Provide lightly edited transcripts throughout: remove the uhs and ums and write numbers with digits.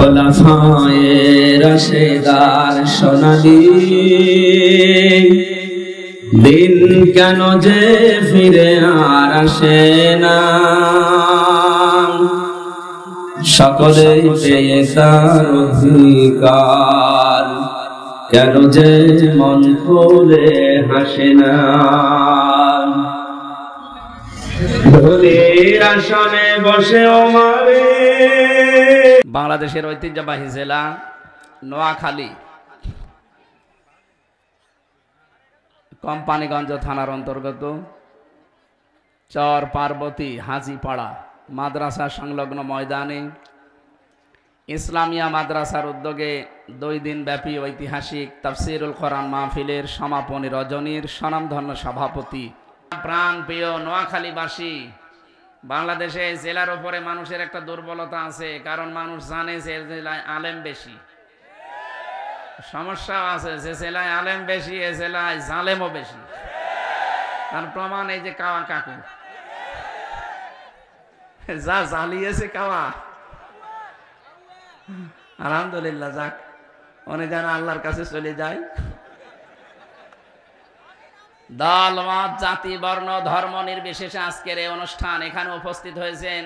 খোলাফায়ে রাশেদার সোনালী দিন কেন যে ফিরে আর আসে না, সকলে পেয়ে তার অধিকার, কেন যে মন খুলে হাসে না। ধনির আসনে বসে ওমারে। বাংলাদেশের ঐতিহ্যবাহী জেলা নোয়াখালী, কোম্পানিগঞ্জ থানার অন্তর্গত চর পার্বতী হাজিপাড়া মাদ্রাসা সংলগ্ন ময়দানে ইসলামিয়া মাদ্রাসার উদ্যোগে 2 দিন ব্যাপী ঐতিহাসিক তাফসিরুল কোরআন মাহফিলের সমাপনী রজনীর স্বনামধন্য সভাপতি, প্রাণ প্রিয় নোয়াখালীবাসী। বাংলাদেশে জেলার উপরে মানুষের একটা দুর্বলতা আছে, কারণ মানুষ জানে যে জেলায় আলেম বেশি। সমস্যা আছে, যে জেলায় আলেম বেশি এ জেলায় জালেমও বেশি। তার প্রমাণ এই যে কাওয়া কাকু যা জ্বালিয়েছে কাওয়া। আলহামদুলিল্লাহ, যাক, উনি যেন আল্লাহর কাছে চলে যায়। দল মত জাতি বর্ণ ধর্ম নির্বিশেষে আজকের এই অনুষ্ঠান এখানে উপস্থিত হয়েছেন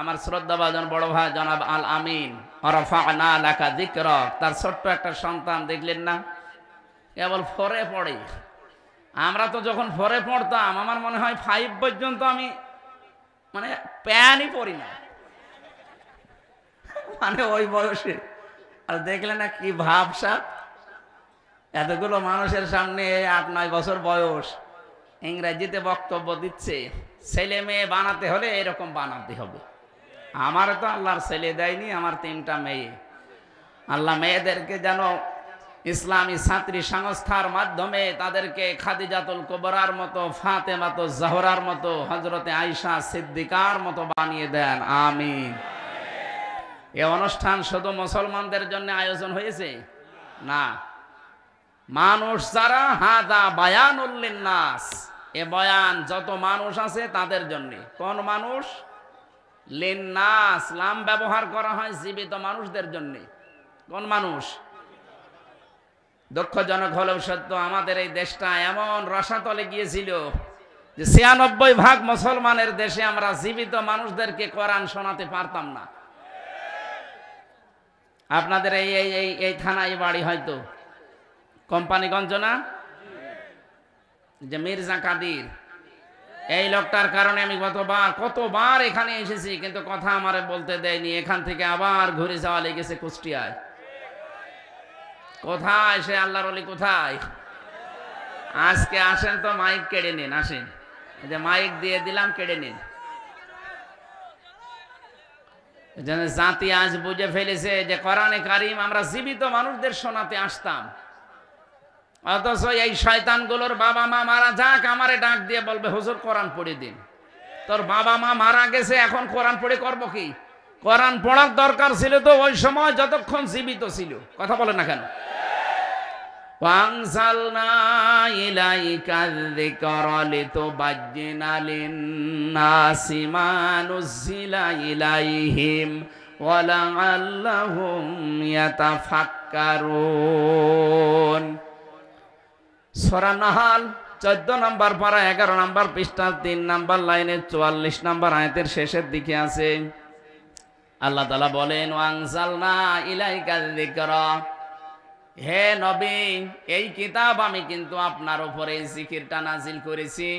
আমার শ্রদ্ধাভাজন বড় ভাই জনাব আল আমিন ওয়ারাফা'না লাকা যিকরাক। তার ছোট্ট একটা সন্তান দেখলেন না, কেবল 4-এ পড়ে। আমরা তো যখন 4-এ পড়তাম, আমার মনে হয় 5 পর্যন্ত আমি মানে প্যানই পড়ি না, মানে ওই বয়সে। আর দেখলেন না কি ভাবসাব, এতগুলো মানুষের সামনে 8-9 বছর বয়স ইংরেজিতে বক্তব্য দিচ্ছে। ছেলে মেয়ে বানাতে হলে এরকম বানাতে হবে। আমার তো আল্লাহর ছেলে দেয়নি, আমার 3টা মেয়ে। আল্লাহ মেয়েদেরকে যেন ইসলামী ছাত্রী সংস্থার মাধ্যমে তাদেরকে খাদিজাতুল কুবরার মতো, ফাতেমাতুজ জাহরার মতো, হযরতে আয়েশা সিদ্দিকার মতো বানিয়ে দেন, আমিন। এই অনুষ্ঠান শুধু মুসলমানদের জন্য আয়োজন হয়েছে না, মানুষ যারা হাদা বায়ানুল লিন্নাস, এ বয়ান যত মানুষ আছে তাদের জন্য। কোন মানুষ? লিন্নাস, লাম ব্যবহার করা হয় জীবিত মানুষদের জন্য। কোন মানুষ? দুঃখজনক হলেও সত্য, আমাদের এই দেশটা এমন রসাতলে গিয়েছিল যে 96% মুসলমানের দেশে আমরা জীবিত মানুষদেরকে কোরআন শোনাতে পারতাম না। আপনাদের এই থানায় বাড়ি হয়তো কোম্পানিগঞ্জ না, যে মির্জা কাদির, এই লোকটার কারণে আমি কতবার এখানে এসেছি, কিন্তু কথা আমারে বলতে দেয়নি। এখান থেকে আবার ঘুরে যাওয়া লেগেছে কুষ্টিয়ায়। কোথায় সে আল্লাহর ওলি, কোথায়? আজকে আসেন তো মাইক কেড়ে নিন, আসেন, যে মাইক দিয়ে দিলাম, কেড়ে নিন। জাতি আজ বুঝে ফেলেছে যে কোরআনে কারিম আমরা জীবিত মানুষদের শোনাতে আসতাম, অথচ এই শয়তানগুলোর বাবা মা মারা যাক, আমারে ডাক দিয়ে বলবে হুজুর কোরআন পড়ে দিন। তোর বাবা মা মারা গেছে, এখন কোরআন পড়ে করবো কি? কোরআন পড়ার দরকার ছিল তো ওই সময় যতক্ষণ জীবিত ছিল। কথা বলে না কেন? ওয়ানজালনা ইলাইকা যিকরা লিতুবাজ্জিনা লিন-নাসি মা নুযিলা ইলাইহিম ওয়া লাআল্লাহুম ইয়াতাফাক্কারুন। সূরা নাহাল 14 নম্বর পারা 11 নম্বর পৃষ্ঠা 3 নম্বর লাইনে 44 নম্বর আয়াতের শেষের দিকে আছে। আল্লাহ তাআলা বলেন, ওয়ানজালনা ইলাইকা যিকরা, হে নবী, এই কিতাব আমি কিন্তু আপনার উপরে এই জিকিরটা নাজিল করেছি।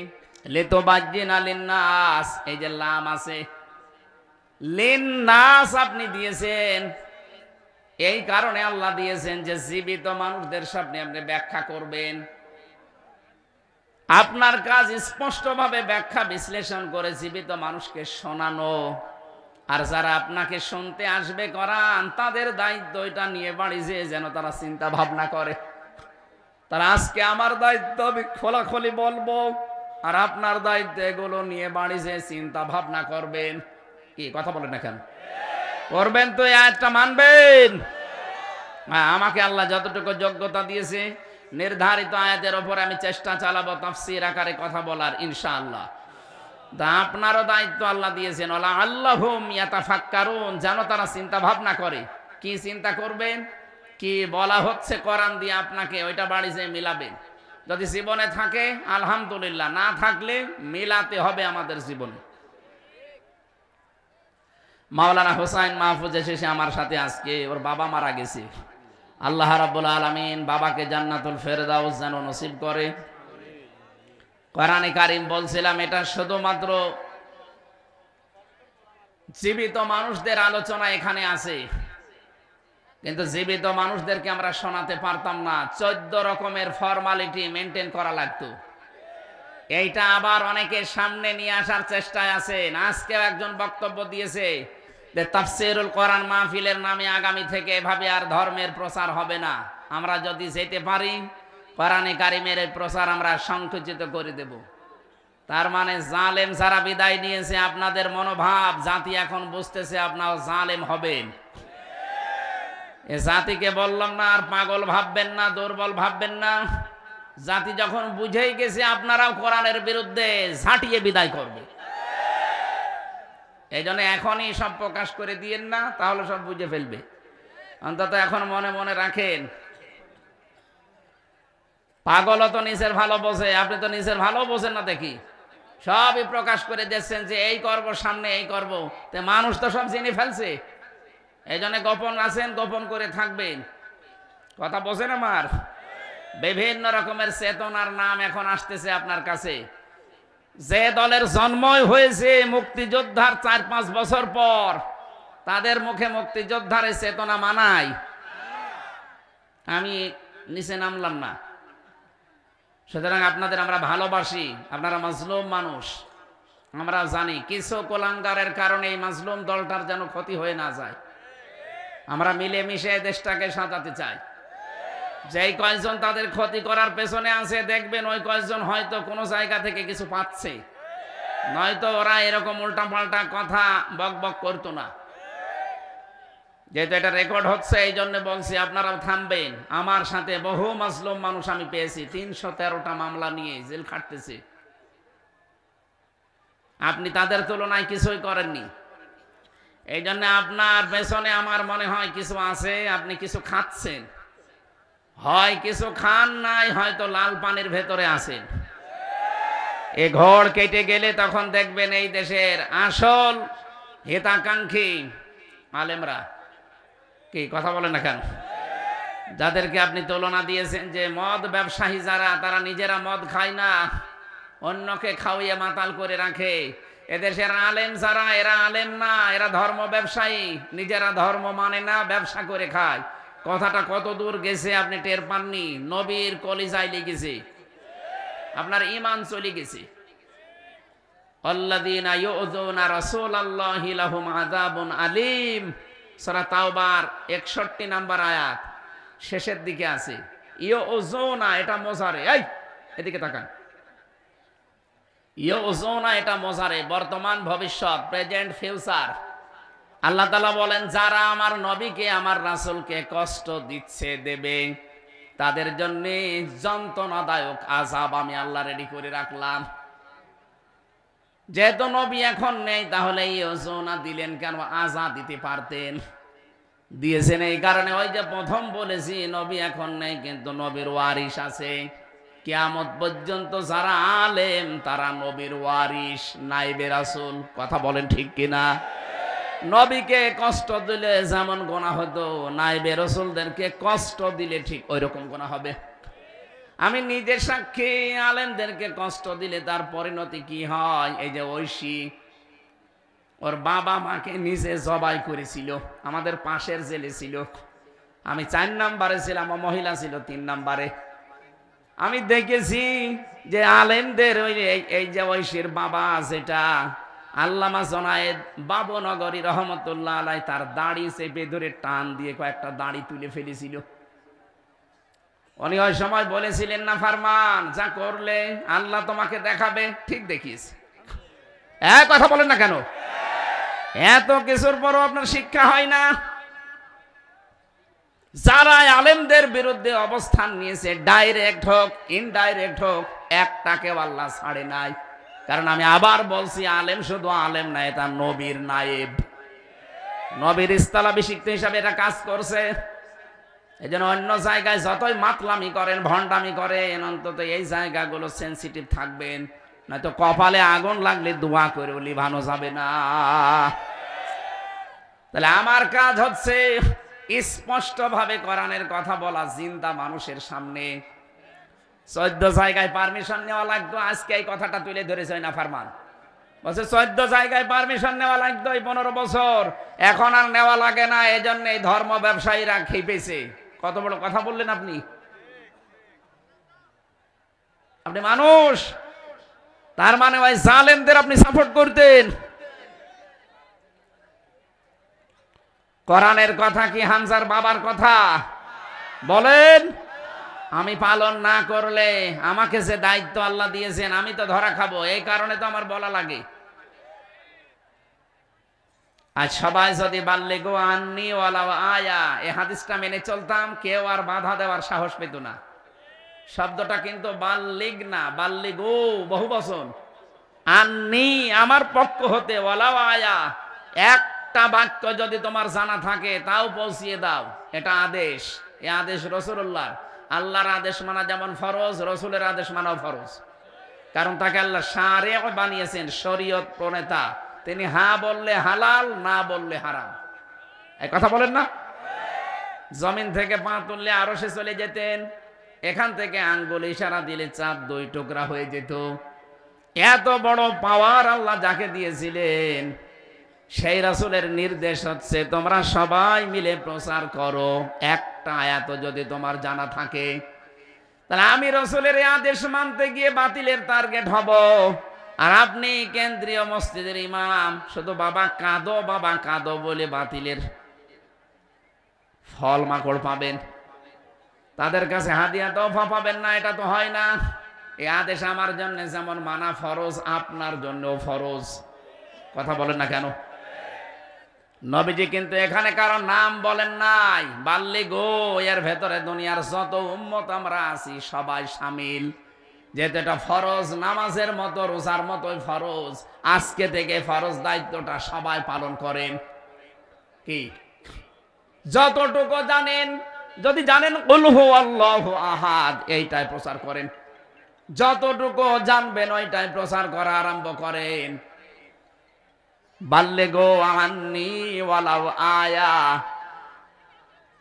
লিতুবাজ্জিনা লিন-নাস, এই যে লাম আছে, লিন-নাস আপনি দিয়েছেন, এই কারণে আল্লাহ দিয়েছেন যে জীবিত মানুষদের সামনে আপনি ব্যাখ্যা করবেন। আপনার কাজ স্পষ্টভাবে ব্যাখ্যা বিশ্লেষণ করে জীবিত মানুষকে শোনানো। আর যারা আপনাকে শুনতে আসবে কোরআন, তাদের দায়িত্ব এটা নিয়ে বাড়ি যেন তারা চিন্তা ভাবনা করে। তারা আজকে আমার দায়িত্ব আমি খোলাখুলি বলবো, আর আপনার দায়িত্ব এগুলো নিয়ে বাড়ি যেয়ে চিন্তা ভাবনা করবেন। কি কথা বলেন না কেন? করবেন তো, এই আয়াতটা মানবেন। হ্যাঁ, আমাকে আল্লাহ যতটুকু যোগ্যতা দিয়েছে নির্ধারিত আয়াতের উপর আমি চেষ্টা চালাবো তাফসীর আকারে কথা বলার, ইনশাআল্লাহ। তা আপনারও দায়িত্ব আল্লাহ দিয়েছেন, ওয়ালা আল্লাহুম ইয়াতাফাক্কারুন, যেন তারা চিন্তা ভাবনা করে। কি চিন্তা করবেন, কি বলা হচ্ছে কোরআন দিয়ে আপনাকে, ওইটা বাড়ি যেয়ে মিলাবেন। যদি জীবনে থাকে আলহামদুলিল্লাহ, না থাকলে মিলাতে হবে আমাদের জীবনে। মাওলানা হোসাইন মাহফুজ এসেছে আমার সাথে, আজকে ওর বাবা মারা গেছে। আল্লাহ রাব্বুল আলামিন বাবাকে জান্নাতুল ফেরদাউস যেন নসিব করে। কোরআনে কারীম বলছিলাম, এটা শুধুমাত্র জীবিত মানুষদের আলোচনা এখানে আছে, কিন্তু জীবিত মানুষদেরকে আমরা শোনাতে পারতাম না, 14 রকমের ফর্মালিটি মেনটেন করা লাগতো। এইটা আবার অনেকের সামনে নিয়ে আসার চেষ্টায় আছেন। আজকেও একজন বক্তব্য দিয়েছে যে তাফসীরুল কোরআন মাহফিলের নামে আগামী থেকে এভাবে আর ধর্মের প্রচার হবে না। আমরা যদি যেতে পারি কোরআনে কারিমের এই প্রচার আমরা সংকুচিত করে দেব। তার মানে জালেম যারা বিদায় নিয়েছে, আপনাদের মনোভাব জাতি এখন বুঝতেছে আপনারা জালেম হবেন। এ জাতিকে বললাম না আর পাগল ভাববেন না, দুর্বল ভাববেন না। জাতি যখন বুঝেই গেছে আপনারাও কোরআনের বিরুদ্ধে, ঝাঁটিয়ে বিদায় করবে। এই জন্য এখনই সব প্রকাশ করে দিয়েন না, তাহলে সব বুঝে ফেলবে। অন্তত এখন মনে মনে রাখেন, পাগলও তো নিজের ভালো বোঝে, আপনি তো নিজের ভালো বোঝেন না দেখি, সবই প্রকাশ করে দিচ্ছেন যে এই করব, সামনে এই করব। তো মানুষ তো সব জেনে ফেলছে, এই জন্য গোপন আছেন, গোপন করে থাকবেন। কথা বোঝেন আমার? বিভিন্ন রকমের চেতনার নাম এখন আসতেছে আপনার কাছে। যে দলের জন্মই হয়েছে মুক্তিযোদ্ধার 4-5 বছর পর, তাদের মুখে মুক্তিযোদ্ধার এই চেতনা মানায়? আমি নিচে নামলাম না। সুতরাং আপনাদের আমরা ভালোবাসি, আপনারা মাজলুম মানুষ। আমরা জানি কিছু কুলাঙ্গারের কারণে এই মাজলুম দলটার যেন ক্ষতি হয়ে না যায়। আমরা মিলেমিশে দেশটাকে সাজাতে চাই। যেই কয়েকজন তাদের ক্ষতি করার পেছনে আছে, দেখবেন ওই কয়েকজন হয়তো কোনো জায়গা থেকে কিছু পাচ্ছে, নয়তো ওরা এরকম উল্টাপাল্টা কথা বক বক করতো না। যেহেতু এটা রেকর্ড হচ্ছে, এই জন্য বলছি আপনারাও থামবেন। আমার সাথে বহু মাজলুম মানুষ আমি পেয়েছি, 313টা মামলা নিয়ে জেল খাটতেছে। আপনি তাদের তুলনায় কিছুই করেননি। এই জন্য আপনার পেছনে আমার মনে হয় কিছু আছে, আপনি কিছু খাচ্ছেন, হয় কিছু খান নাই, হয়তো লাল পানির ভেতরে আছেন। এ ঘড় কেটে গেলে তখন দেখবেন এই দেশের আসল হিতাকাঙ্ক্ষী আলেমরা, কি কথা বলেন না কেন, যাদেরকে আপনি তুলনা দিয়েছেন যে মদ ব্যবসায়ী যারা, তারা নিজেরা মদ খায় না, অন্যকে খাওয়িয়ে মাতাল করে রাখে। এদেশের আলেম যারা, এরা আলেম না, এরা ধর্ম ব্যবসায়ী, নিজেরা ধর্ম মানে না, ব্যবসা করে খায়। কথাটা কত দূর গেছে আপনি টের পাননি। নবীর কলিজায় লেগেছে, আপনার ঈমান চলে গেছে। আল্লাযীনা ইউযুনা রাসূলাল্লাহি লাহুম আযাবুন আলীম, সূরা তাওবার 61 নম্বর আয়াত শেষের দিকে আছে। ইউযুনা এটা মোজারে, এই এদিকে তাকান। ইউযুনা এটা মোজারে, বর্তমান ভবিষ্যৎ, প্রেজেন্ট ফিউচার। আল্লাহ তাআলা বলেন, যারা আমার নবীকে, আমার রাসূলকে কষ্ট দিচ্ছে, দেবে, তাদের জন্য যন্ত্রণাদায়ক আযাব আমি আল্লাহ রেডি করে রাখলাম। যেহেতু নবী এখন নেই, তাহলে ইউযুনা দিলেন কেন? আযাব দিতে পারতেন, দিয়েছেন এই কারণে। ওই যে প্রথম বলেছি, নবী এখন নেই কিন্তু নবীর ওয়ারিস আছে। কিয়ামত পর্যন্ত যারা আলেম তারা নবীর ওয়ারিস, নাইবে রাসূল। কথা বলেন ঠিক কিনা? নবীকে কষ্ট দিলে যেমন গুনাহ হতো, নাইবে রাসূলদেরকে কষ্ট দিলে ঠিক ওই রকম গুনাহ হবে। আমি নিজে সাক্ষী, আলেমদেরকে কষ্ট দিলে তার পরিণতি কি হয়। এই যে ঐশী, ওর বাবা মাকে নিজে জবাই করেছিল, আমাদের পাশের জেলে ছিল। আমি 4 নম্বরে ছিলাম, ও মহিলা ছিল 3 নম্বরে। আমি দেখেছি যে আলেমদের এই যে ঐশীর বাবা, যেটা আল্লামা জনায়েদ বাবুনগরী রহমতুল্লাহ আলাইহি, তার দাড়ি চেপে ধরে টান দিয়ে কয়েকটা দাড়ি তুলে ফেলেছিল। উনি ওই সময় বলেছিলেন, না ফারমান, যা করলে আল্লাহ তোমাকে দেখাবে। ঠিক দেখিস, কথা বলেন না কেন? এত কিছুর পরও আপনার শিক্ষা হয় না? যারা আলেমদের বিরুদ্ধে অবস্থান নিয়েছে, ডাইরেক্ট হোক ইনডাইরেক্ট হোক, একটাকেও আল্লাহ ছাড়ে নাই। কারণ আমি আবার বলছি, আলেম শুধু আলেম নাই, এটা নবীর নায়েব। নবীর স্থলাভিষিক্ত হিসাবে এটা কাজ করছে। এই জন্য অন্য জায়গায় যতই মাতলামি করেন, ভণ্ডামি করেন, অন্তত এই জায়গাগুলো সেন্সিটিভ থাকবেন, নয়তো কপালে আগুন লাগলে দোয়া করে লিভানো যাবে না। তাহলে আমার কাজ হচ্ছে স্পষ্ট ভাবে কোরআনের কথা বলা জিন্দা মানুষের সামনে। 14 জায়গায় পারমিশন নেওয়া লাগতো, আজকে এই কথাটা তুলে ধরেছে না ফারমান বলছে 14 জায়গায় পারমিশন নেওয়া লাগতো এই 15 বছর, এখন আর নেওয়া লাগে না। এই জন্য এই ধর্ম ব্যবসায়ীরা খেপেছে। কত বড় কথা বললেন আপনি! আপনি মানুষ, তার মানে ওই জালেমদের আপনি সাপোর্ট করতেন। কোরআনের কথা কি হামজার বাবার কথা? বলেন। আমি পালন না করলে আমাকে যে দায়িত্ব আল্লাহ দিয়েছেন আমি তো ধরা খাবো, এই কারণে তো আমার বলা লাগে। আজ সবাই যদি বাল্লিগু আন্নি ওয়ালাউ আয়া এই হাদিসটা মেনে চলতাম, কেউ আর বাধা দেওয়ার সাহস পেত না। শব্দটা কিন্তু বাল্লিগ না, বাল্লিগু বহু বচন। আন্নি আমার পক্ষ হতে, ওয়ালাউ আয়া একটা বাক্য যদি তোমার জানা থাকে তাও পৌঁছিয়ে দাও, এটা আদেশ। এই আদেশ রাসূলুল্লাহ। আল্লাহর আদেশ মানা যেমন ফরজ, রাসূলের আদেশ মানাও ফরজ, কারণ তাকে আল্লাহ শারিয়া বানিয়েছেন, শরীয়ত প্রণেতা। তিনি হা বললে হালাল, না বললে হারাম। এই কথা বলেন না? জমিন থেকে পা তুললে আরশে চলে যেতেন, এখান থেকে আঙ্গুল ইশারা দিলে চাঁদ 2 টুকরা হয়ে যেত। এত বড় পাওয়ার আল্লাহ যাকে দিয়েছিলেন, সেই রাসূলের নির্দেশ হচ্ছে তোমরা সবাই মিলে প্রচার করো। একটা আয়াত যদি তোমার জানা থাকে, তাহলে আমি রাসূলের এই আদেশ মানতে গিয়ে বাতিলের টার্গেট হব, আর আপনি কেন্দ্রীয় মসজিদের ইমাম শুধু বাবা কাঁদো বলে বাতিলের ফল মাকড় পাবেন, তাদের কাছে হাদিয়া তোফা পাবেন না। এটা তো হয় না। এই আদেশ আমার জন্য যেমন মানা ফরজ, আপনার জন্যও ফরজ। কথা বলেন না কেন? নবীজি কিন্তু এখানে কারো নাম বলেন নাই। বাল্লিগো এর ভেতরে দুনিয়ার যত উম্মত আমরা আছি সবাই শামিল। যেহেতু এটা ফরজ, নামাজের মতো রোজার মতোই ফরজ, আজকে থেকে ফরজ দায়িত্বটা সবাই পালন করেন। কি যতটুকু জানেন, যদি জানেন কুল হুয়াল্লাহু আহাদ, এইটাই প্রচার করেন। যতটুকু জানবেন ওইটাই প্রচার করা আরম্ভ করেন। বাল্লিগু আন্নি ওয়ালাউ আয়া।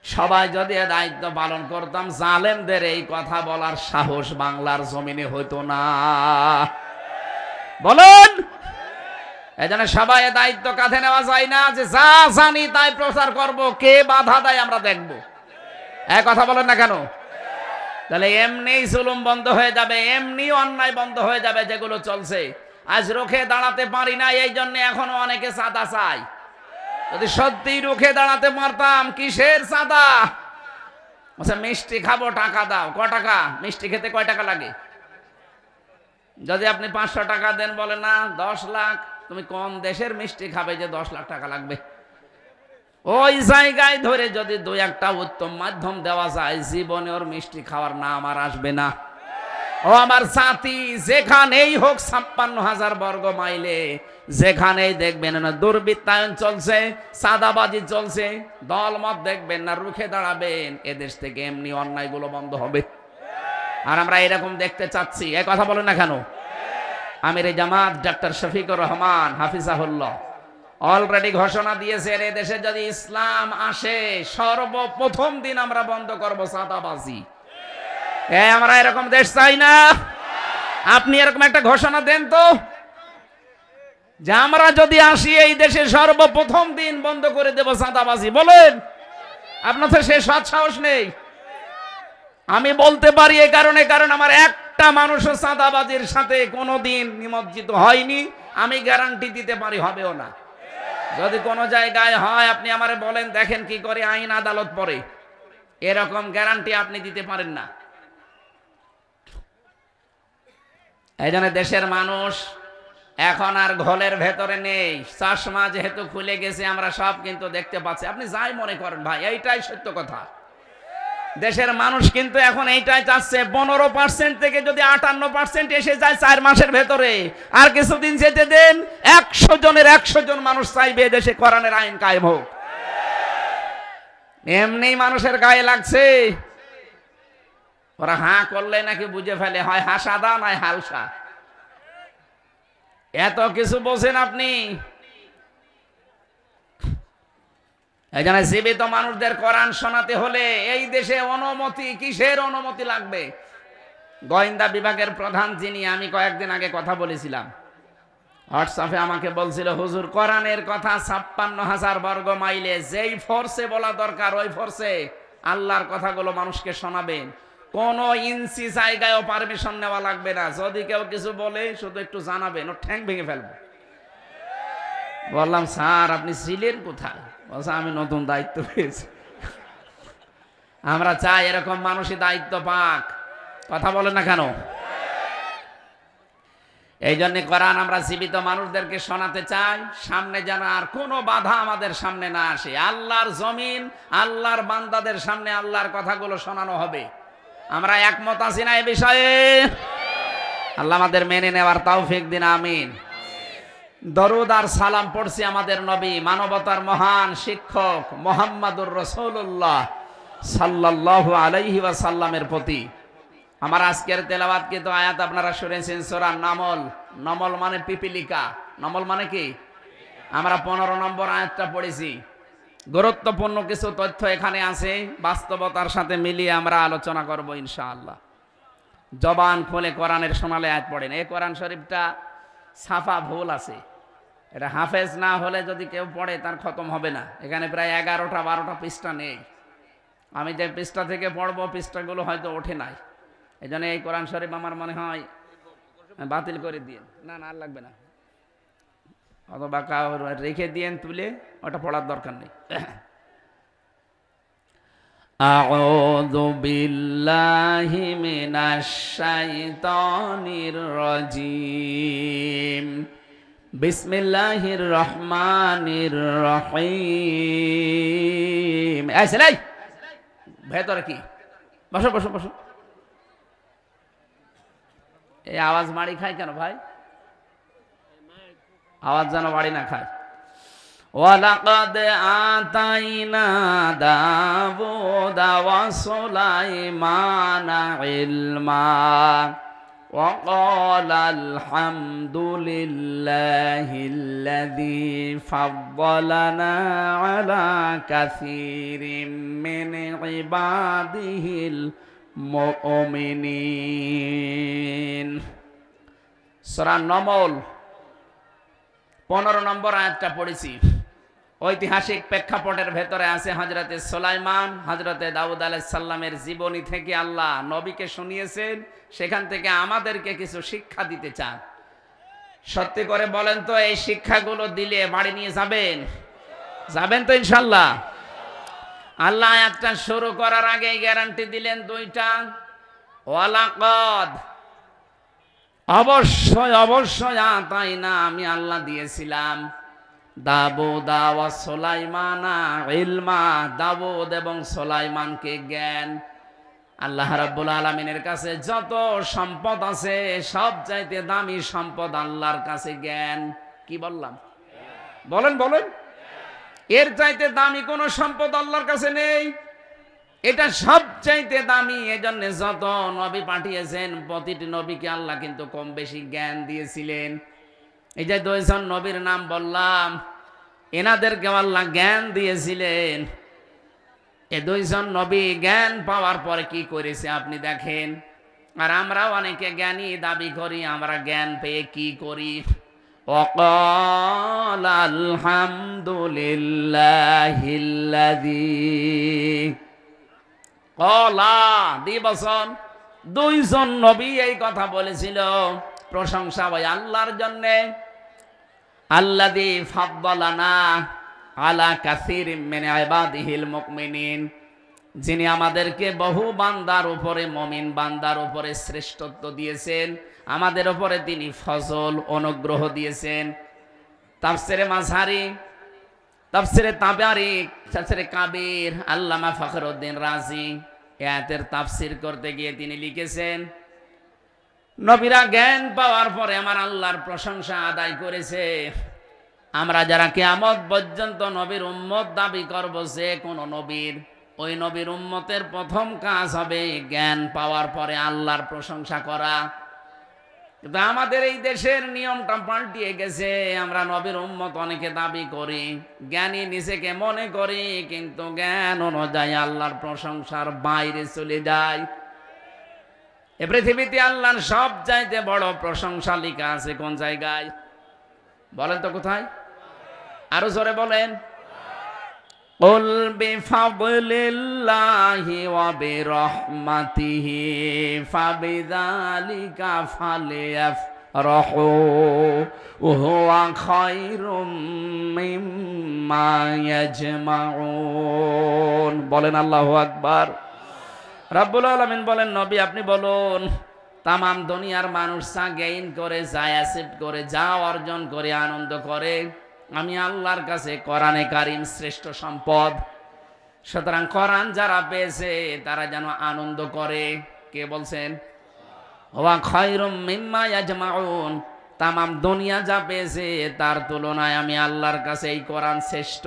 সবাই যদি দায়িত্ব পালন করতাম, জালেমদের এই কথা বলার সাহস বাংলার জমিনে হইতো না। বলেন। এজন্য সবাই দায়িত্ব কাঁধে নেওয়া যায় না যে যা জানি তাই প্রচার করব, কে বাধা দেয় আমরা দেখব। এই কথা বলেন না কেন? তাহলে এমনি জুলুম বন্ধ হয়ে যাবে, এমনি অন্যায় বন্ধ হয়ে যাবে যেগুলো চলছে। আজ রুখে দাঁড়াতে পারি না, এই জন্য এখনো অনেকে চাঁদা চায়। যদি সত্যি রুখে দাঁড়াতে পারতাম, কিসের চাঁদা? আচ্ছা মিষ্টি খাবো, টাকা দাও। ক টাকা? মিষ্টি খেতে কয় টাকা লাগে? যদি আপনি 500 টাকা দেন, বলে না 10 লাখ। তুমি কোন দেশের মিষ্টি খাবে যে 10 লাখ টাকা লাগবে? ওই জায়গায় ধরে যদি 2-1টা উত্তম মাধ্যম দেওয়া যায়, জীবনে ওর মিষ্টি খাওয়ার নাম আর আসবে না। ও আমার সাথী, যেখানেই হোক 56,000 বর্গ মাইলে যেখানেই দেখবেন না দুর্বৃত্তায়ন চলছে, চাঁদাবাজি চলছে, দলমত দেখবেন না, রুখে দাঁড়াবেন, এদেশ থেকে এমনি অন্যায়গুলো বন্ধ হবে। আর আমরা এরকম দেখতে চাচ্ছি। এই কথা বলেন না কেন? আমির জামাত ডক্টর শফিকুর রহমান হাফিজাহুল্লাহ অলরেডি ঘোষণা দিয়েছেন, এদেশে যদি ইসলাম আসে সর্বপ্রথম দিন আমরা বন্ধ করব চাঁদাবাজি। আমরা এরকম দেশ চাই না। আপনি এরকম একটা ঘোষণা দেন তো, যে আমরা যদি আসি এই দেশে সর্বপ্রথম দিন বন্ধ করে দেব চাঁদাবাজি। বলেন। আপনার তো সে সৎ সাহস নেই। আমি বলতে পারি এই কারণে, কারণ আমার একটা মানুষও চাঁদাবাজির সাথে কোনোদিন নিমজ্জিত হয়নি। আমি গ্যারান্টি দিতে পারি হবেও না। যদি কোনো জায়গায় হয় আপনি আমারে বলেন, দেখেন কি করে আইন আদালত পড়ে। এরকম গ্যারান্টি আপনি দিতে পারেন না। এই জন্য দেশের মানুষ এখন আর ঘোলের ভেতরে নেই। চশমা যেহেতু খুলে গেছে, আমরা সব কিন্তু দেখতে পাচ্ছি। আপনি যাই মনে করেন ভাই, এইটাই সত্য কথা। দেশের মানুষ কিন্তু এখন এইটাই চাচ্ছে, 15% থেকে যদি 58% এসে যায় 4 মাসের ভেতরে, আর কিছুদিন যেতে দেন, 100 জনের 100 জন মানুষ চাইবে দেশে কোরআনের আইন কায়েম হোক। এমনি মানুষের গায়ে লাগছে। ওরা হাঁ করলে নাকি বুঝে ফেলে, হয় হাসাদা নয় হালসা। এত কিছু বোঝেন আপনি। এই জন্য জীবিত মানুষদের কোরআন শোনাতে হলে এই দেশে অনুমতি, কিসের অনুমতি লাগবে? গোয়েন্দা বিভাগের প্রধান যিনি, আমি কয়েকদিন আগে কথা বলেছিলাম, হোয়াটসঅ্যাপে আমাকে বলছিল, হুজুর কোরআনের কথা 56,000 বর্গ মাইলে যেই ফোর্সে বলা দরকার ওই ফোর্সে আল্লাহর কথাগুলো মানুষকে শোনাবেন। কোন ইঞ্চি জায়গায়ও পারমিশন নেওয়া লাগবে না। যদি কেউ কিছু বলে শুধু একটু জানাবেন, ও ঠ্যাং ভেঙে ফেলবে। বললাম, স্যার আপনি ছিলেন কোথায়? বলছে, আমি নতুন দায়িত্ব পেয়েছি। আমরা চাই এরকম মানুষই দায়িত্ব পাক। কথা বলেন না কেন? এই জন্য কোরআন আমরা জীবিত মানুষদেরকে শোনাতে চাই, সামনে যেন আর কোনো বাধা আমাদের সামনে না আসে। আল্লাহর জমিন, আল্লাহর বান্দাদের সামনে আল্লাহর কথাগুলো শোনানো হবে। আমরা একমত আছি না এ বিষয়ে? আল্লাহ আমাদের মেনে নেওয়ার তৌফিক দিন, আমিন। দরুদ আর সালাম পড়ছি আমাদের নবী, মানবতার মহান শিক্ষক মুহাম্মদুর রাসূলুল্লাহ সাল্লাল্লাহু আলাইহি ওয়াসাল্লামের প্রতি। আমার আজকের তেলাওয়াত কিন্তু আয়াত আপনারা শুনেছেন, সূরা নামল। নমল মানে পিপিলিকা, নমল মানে কি? আমরা 15 নম্বর আয়াতটা পড়েছি। গুরুত্বপূর্ণ কিছু তথ্য এখানে আছে, বাস্তবতার সাথে মিলিয়ে আমরা আলোচনা করব ইনশাআল্লাহ। জবান খুলে কোরআনের শোনালে আয়াত পড়েন। এই কোরআন শরীফটা ছাপা ভুল আছে। এটা হাফেজ না হলে যদি কেউ পড়ে তার খতম হবে না। এখানে প্রায় 11টা 12টা পৃষ্ঠা নেই। আমি যে পৃষ্ঠা থেকে পড়বো পৃষ্ঠাগুলো হয়তো ওঠে নাই। এই জন্য এই কোরআন শরীফ আমার মনে হয় বাতিল করে দিন। না না, আর লাগবে না, অথবা রেখে দিয়েন তুলে, ওটা পড়ার দরকার নেই। আউযু বিল্লাহি মিনাশ শাইতানির রাজিম। বিসমিল্লাহির রহমানির রহিম। এই ছেলে, ভেতরে কি? বসো বসো বসো। এই আওয়াজ মাড়ি খায় কেন ভাই? আওয়াজ যেন বাড়ি না খায়। ওয়ালাকাদ আতাইনা দাউদা ওয়া সুলাইমানা ইলমা ওয়া ক্বালা আলহামদুলিল্লাহিল্লাযী ফাদ্দালানা আলা কাসীরিম মিন ইবাদিহিল মুমিনিন। সূরা নমল 15 নম্বর আয়াতটা পড়েছি। ঐতিহাসিক প্রেক্ষাপটের ভেতরে আছে হযরতে সুলাইমান, হযরতে দাউদ আলাইহিস সালামের জীবনী থেকে আল্লাহ নবীকে শুনিয়েছেন। সেখান থেকে আমাদেরকে কিছু শিক্ষা দিতে চান। সত্যি করে বলেন তো, এই শিক্ষাগুলো দিলে বাড়ি নিয়ে যাবেন? যাবেন তো ইনশাআল্লাহ? আল্লাহ আয়াতটা শুরু করার আগে গ্যারান্টি দিলেন দুইটা। ওয়ালাকাদ, অবশ্যই অবশ্যই, আতাইনা, আমি আল্লাহ দিয়েছিলাম, দাউদা ওয়া সুলাইমানা ইলমা, দাউদ এবং সুলাইমানকে জ্ঞান। আল্লাহ রাব্বুল আলামিনের কাছে যত সম্পদ আছে সব চাইতে দামি সম্পদ আল্লাহর কাছে জ্ঞান। কি বললাম? বলেন বলেন। এর চাইতে দামি কোন সম্পদ আল্লাহর কাছে নেই। এটা সবচাইতে দামি। এজন্য যত নবী পাঠিয়েছেন প্রতিটি নবীকে আল্লাহ কিন্তু কম বেশি জ্ঞান দিয়েছিলেন। এই যে 2 জন নবীর নাম বললাম, এনাদেরকে আল্লাহ জ্ঞান দিয়েছিলেন। এই 2 জন নবী জ্ঞান পাওয়ার পরে কি করেছে আপনি দেখেন। আর আমরাও অনেকে জ্ঞানী দাবি করি, আমরা জ্ঞান পেয়ে কি করি? ওয়াকালা আলহামদুলিল্লাহিল্লাযী, কলা দিবসন 2 জন নবী এই কথা বলেছিল। প্রশংসা ওই আল্লাহর জন্যে। আল্লাযী ফাদ্দালানা আলা কাসীরিম মিন ইবাদিহিল মুমিনিন, যিনি আমাদেরকে বহু বান্দার উপরে, মুমিন বান্দার উপরে শ্রেষ্ঠত্ব দিয়েছেন। আমাদের উপরে তিনি ফজল, অনুগ্রহ দিয়েছেন। তাফসিরে মাযহারি, তাফসিরে তাবারি, তাফসিরে কাবীর, আল্লামা ফখরুদ্দিন রাজি আয়াতের তাফসির করতে গিয়ে তিনি লিখেছেন, নবীরা জ্ঞান পাওয়ার পরে আমার আল্লাহর প্রশংসা আদায় করেছে। আমরা যারা কিয়ামত পর্যন্ত নবীর উম্মত দাবি করব, যে কোন নবীর, ওই নবীর উম্মতের প্রথম কাজ হবে জ্ঞান পাওয়ার পরে আল্লাহর প্রশংসা করা। কিন্তু আমাদের এই দেশের নিয়মটা পাল্টিয়ে গেছে। আমরা নবীর উম্মত অনেকে দাবি করি, জ্ঞানী নিজেকে মনে করি, কিন্তু জ্ঞান অনুযায়ী আল্লাহর প্রশংসার বাইরে চলে যায়। এ পৃথিবীতে আল্লাহর সব চাইতে বড় প্রশংসা লেখা আছে কোন জায়গায় বলেন তো, কোথায়? আরো জোরে বলেন। কুল বিফাদলিল্লাহি ওয়া বিরহমাতিহি ফাবিযালিকা ফালিয়াফরাহু হুয়া খায়রুম মিম্মা ইয়াজমাউন। বলেন আল্লাহু আকবার। রাব্বুল আলামিন বলেন, নবী আপনি বলুন, তামাম দুনিয়ার মানুষ যা গেইন করে, যা অ্যাসিভ করে, যা অর্জন করে, আনন্দ করে, আমি আল্লাহর কাছে কোরআনে কারিম শ্রেষ্ঠ সম্পদ। সুতরাং কোরআন যারা পেয়েছে তারা যেন আনন্দ করে। কে বলছেন? ওয়া খায়রুম মিম্মা ইয়াজমাউন। তামাম দুনিয়া যা পেয়েছে তার তুলনায় আমি আল্লাহর কাছে এই কোরআন শ্রেষ্ঠ।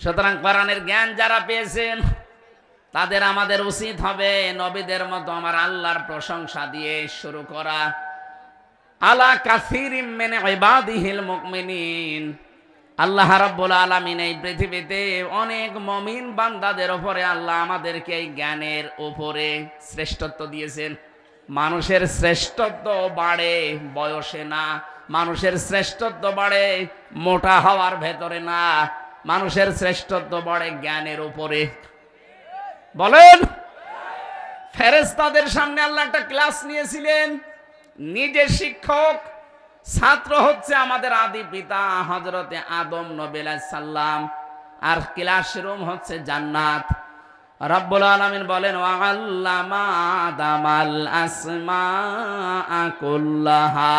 সুতরাং কোরআনের জ্ঞান যারা পেয়েছেন তাদের আমাদের উচিত হবে নবীদের মতো আমার আল্লাহর প্রশংসা দিয়ে শুরু করা। আলা কাসীরিম মিন ইবাদিহিল মুমিনিন। আল্লাহ রাব্বুল আলামিন এই পৃথিবীতে অনেক মুমিন বান্দাদের উপরে আল্লাহ আমাদেরকে এই জ্ঞানের উপরে শ্রেষ্ঠত্ব দিয়েছেন। মানুষের শ্রেষ্ঠত্ব বাড়ে বয়সে না, মানুষের শ্রেষ্ঠত্ব বাড়ে মোটা হওয়ার ভেতরে না, মানুষের শ্রেষ্ঠত্ব বাড়ে জ্ঞানের উপরে। বলেন, ফেরেশতাদের সামনে আল্লাহ একটা ক্লাস নিয়েছিলেন। নিজে শিক্ষক, ছাত্র হচ্ছে আমাদের আদি পিতা হযরতে আদম নবী আলাইহিস সালাম, আর ক্লাসরুম হচ্ছে জান্নাত। রব্বুল আলামিন বলেন, ওয়া আল্লামা আদামাল আসমাআ কুল্লাহা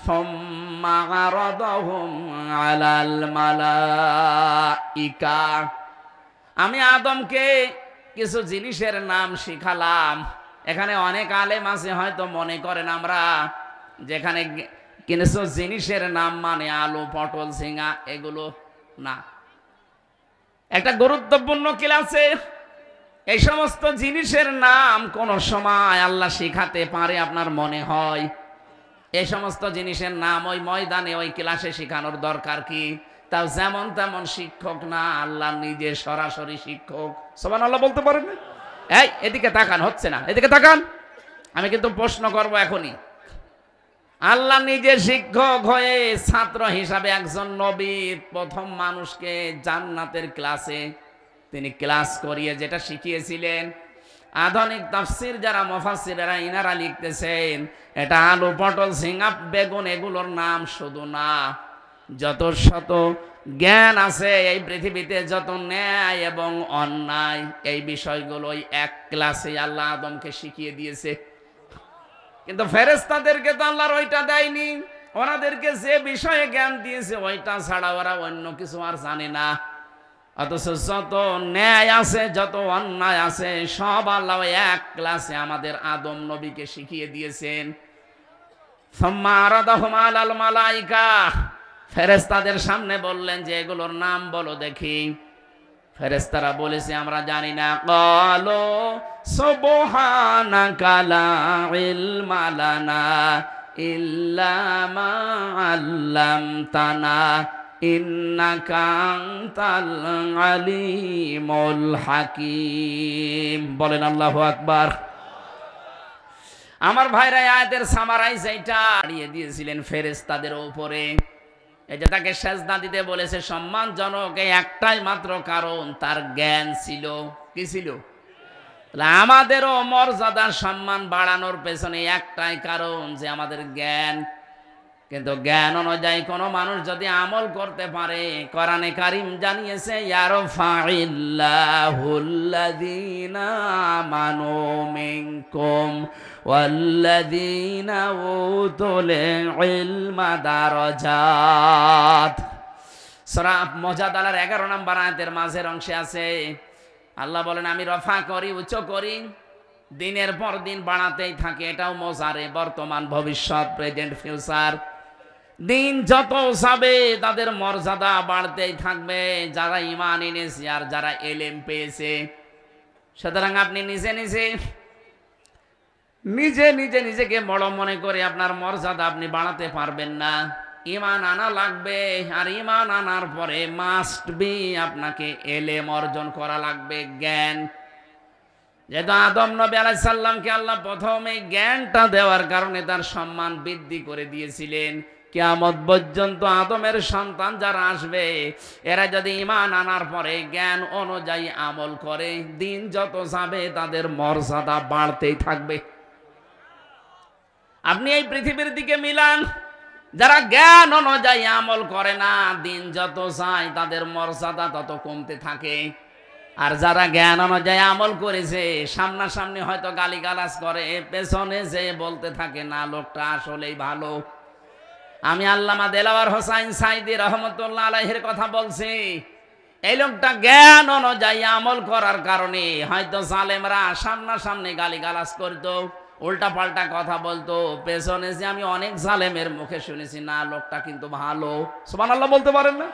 সুম্মা আরাদাহুম আলাল মালাইকা। আমি আদমকে কিছু জিনিসের নাম শিখালাম। এখানে অনেক আলেম আছে হয়তো মনে করেন আমরা যেখানে কিছু জিনিসের নাম মানে আলু, পটল, ঝিঙা, এগুলো না। একটা গুরুত্বপূর্ণ ক্লাসে এই সমস্ত জিনিসের নাম কোন সময় আল্লাহ শিখাতে পারে আপনার মনে হয়? এই সমস্ত জিনিসের নাম ওই ময়দানে ওই ক্লাসে শেখানোর দরকার কি? তাও যেমন তেমন শিক্ষক না, আল্লাহ নিজে সরাসরি শিক্ষক। সুবহানাল্লাহ বলতে পারেন না? এই এদিকে তাকান, হচ্ছে না, এদিকে তাকান। আমি কিন্তু প্রশ্ন করব এখনই। আল্লাহ নিজে শিক্ষক হয়ে ছাত্র হিসাবে একজন নবী প্রথম মানুষকে জান্নাতের ক্লাসে তিনি ক্লাস করিয়ে যেটা শিখিয়েছিলেন, আধুনিক তাফসীর যারা মুফাসসিররা ইনারা লিখতেছেন এটা আলু, পটল, ঝিঙা, বেগুন এগুলোর নাম শুধু না, যত শত জ্ঞান আছে এই পৃথিবীতে, যত ন্যায় এবং অন্যায়, এই বিষয়গুলোই এক ক্লাসে আল্লাহ আদমকে শিখিয়ে দিয়েছে। কিন্তু ফেরেশতাদেরকে তো আল্লাহর ওইটা দেয়নি। ওনাদেরকে যে বিষয়ে জ্ঞান দিয়েছে ওইটা ছাড়া ওরা অন্য কিছু আর জানে না। অথচ যত ন্যায় আছে, যত অন্যায় আছে, সব আল্লাহ এক ক্লাসে আমাদের আদম নবীকে শিখিয়ে দিয়েছেন। সুম্মা আরাদাহুম আলাল মালাইকা। ফেরেশতাদের সামনে বললেন যে এগুলোর নাম বলো দেখি। ফেরেশতারা বলেছে আমরা জানি না। ক্বালু সুবহানাকা লা ইলমা লানা ইল্লা মা আল্লামতানা ইন্নাকা আনতাল আলিমুল হাকিম। বলেন আল্লাহু আকবার। আমার ভাইরা আয়াতের সামারাইজ এটা দাঁড়িয়ে দিয়েছিলেন ফেরেশতাদের উপরে। এই যে তাকে সেজদা দিতে বলেছে সম্মানজনক, এই একটাই মাত্র কারণ, তার জ্ঞান ছিল। কি ছিল? তাহলে আমাদেরও মর্যাদার সম্মান বাড়ানোর পেছনে একটাই কারণ, যে আমাদের জ্ঞান। কিন্তু জ্ঞান অনুযায়ী কোনো মানুষ যদি আমল করতে পারে, কোরআনে কারীম জানিয়েছে ইয়ারফাইল্লাহুল্লাযীনা আমানু মিনকুম ওয়াল্লাযীনা উতুল ইলমা দারাজাত। সূরা মুজাদালার 11 নম্বর আয়াতের মাঝের অংশে আছে আল্লাহ বলেন আমি রফা করি, উচ্চ করি, দিনের পর দিন বাড়াতেই থাকে। এটাও মোজারে, বর্তমান, ভবিষ্যৎ, প্রেজেন্ট, ফিউচার। দিন যত যাবে তাদের মর্যাদা বাড়তেই থাকবে, যারা ঈমান এনেছে আর যারা ইলম পেয়েছে। সুতরাং আপনি নিজেকে বড় মনে করে আপনার মর্যাদা আপনি বাড়াতে পারবেন না। ঈমান আনা লাগবে, আর ঈমান আনার পরে মাস্ট বি আপনাকে ইলম অর্জন করা লাগবে, জ্ঞান। যেহেতু আদম নবী আলাইহিস সালামকে আল্লাহ প্রথমে জ্ঞানটা দেওয়ার কারণে তার সম্মান বৃদ্ধি করে দিয়েছিলেন। কিয়ামত পর্যন্ত আদমের সন্তান যারা আসবে, এরা যদি ঈমান আনার পরে জ্ঞান অনুযায়ী আমল করে, দিন যত যাবে তাদের মর্যাদা বাড়তেই থাকবে। আপনি এই পৃথিবীর দিকে মিলান, যারা জ্ঞান অনুযায়ী আমল করে না, দিন যত যায় তাদের মর্যাদা তত কমতে থাকে। আর যারা জ্ঞান অনুযায়ী আমল করেছে, সামনাসামনি হয়তো গালিগালাজ করে, পেছনে যে বলতে থাকে না লোকটা আসলেই ভালো। আমি আল্লামা দেলাওয়ার হোসাইন সাইদি রহমতুল্লাহ আলাইহির কথা বলছি। এই লোকটা জ্ঞান অনুযায়ী আমল করার কারণে হয়তো জালেমরা সামনাসামনি গালিগালাজ করতো, উল্টা পাল্টা কথা বলতো, পেছনে যে আমি অনেক জালেমের মুখে শুনেছি না লোকটা কিন্তু ভালো। সুবহানাল্লাহ বলতে পারেন না?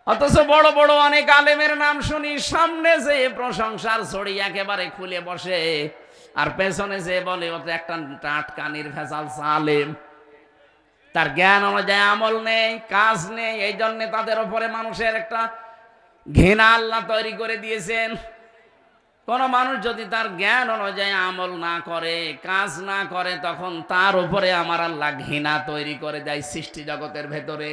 অথচ বড় বড় অনেক আলেমের নাম শুনি, সামনে যে প্রশংসার ছড়ি একেবারে খুলে বসে, আর পেছনে যে বলে ও তো একটা টাটকানির ভেজাল জালেম। তার জ্ঞান অনুযায়ী আমল নেই, কাজ নেই, এই জন্য তাদের উপরে মানুষের একটা ঘৃণা আল্লাহ তৈরি করে দিয়েছেন। কোন মানুষ যদি তার জ্ঞান অনুযায়ী আমল না করে, কাজ না করে, তখন তার উপরে আমার আল্লাহ ঘৃণা তৈরি করে দেয় সৃষ্টি জগতের ভেতরে।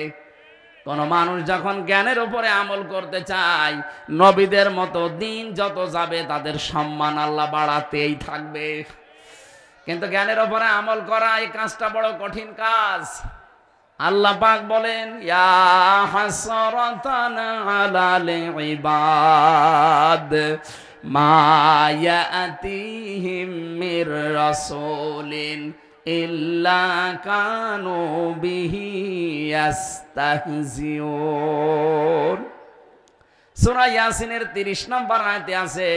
কোন মানুষ যখন জ্ঞানের উপরে আমল করতে চায়, নবীদের মতো দিন যত যাবে তাদের সম্মান আল্লাহ বাড়াতেই থাকবে। কিন্তু জ্ঞানের উপরে আমল করা এই কাজটা বড় কঠিন কাজ। আল্লাহ পাক বলেন, ইয়া হাসরাতান আলাল ইবাদ মা ইয়াতিহিম মির রাসূলিন ইল্লা কানু বিহি ইস্তাহজিউন। সূরা ইয়াসিনের 30 নম্বর আয়াতে আছে,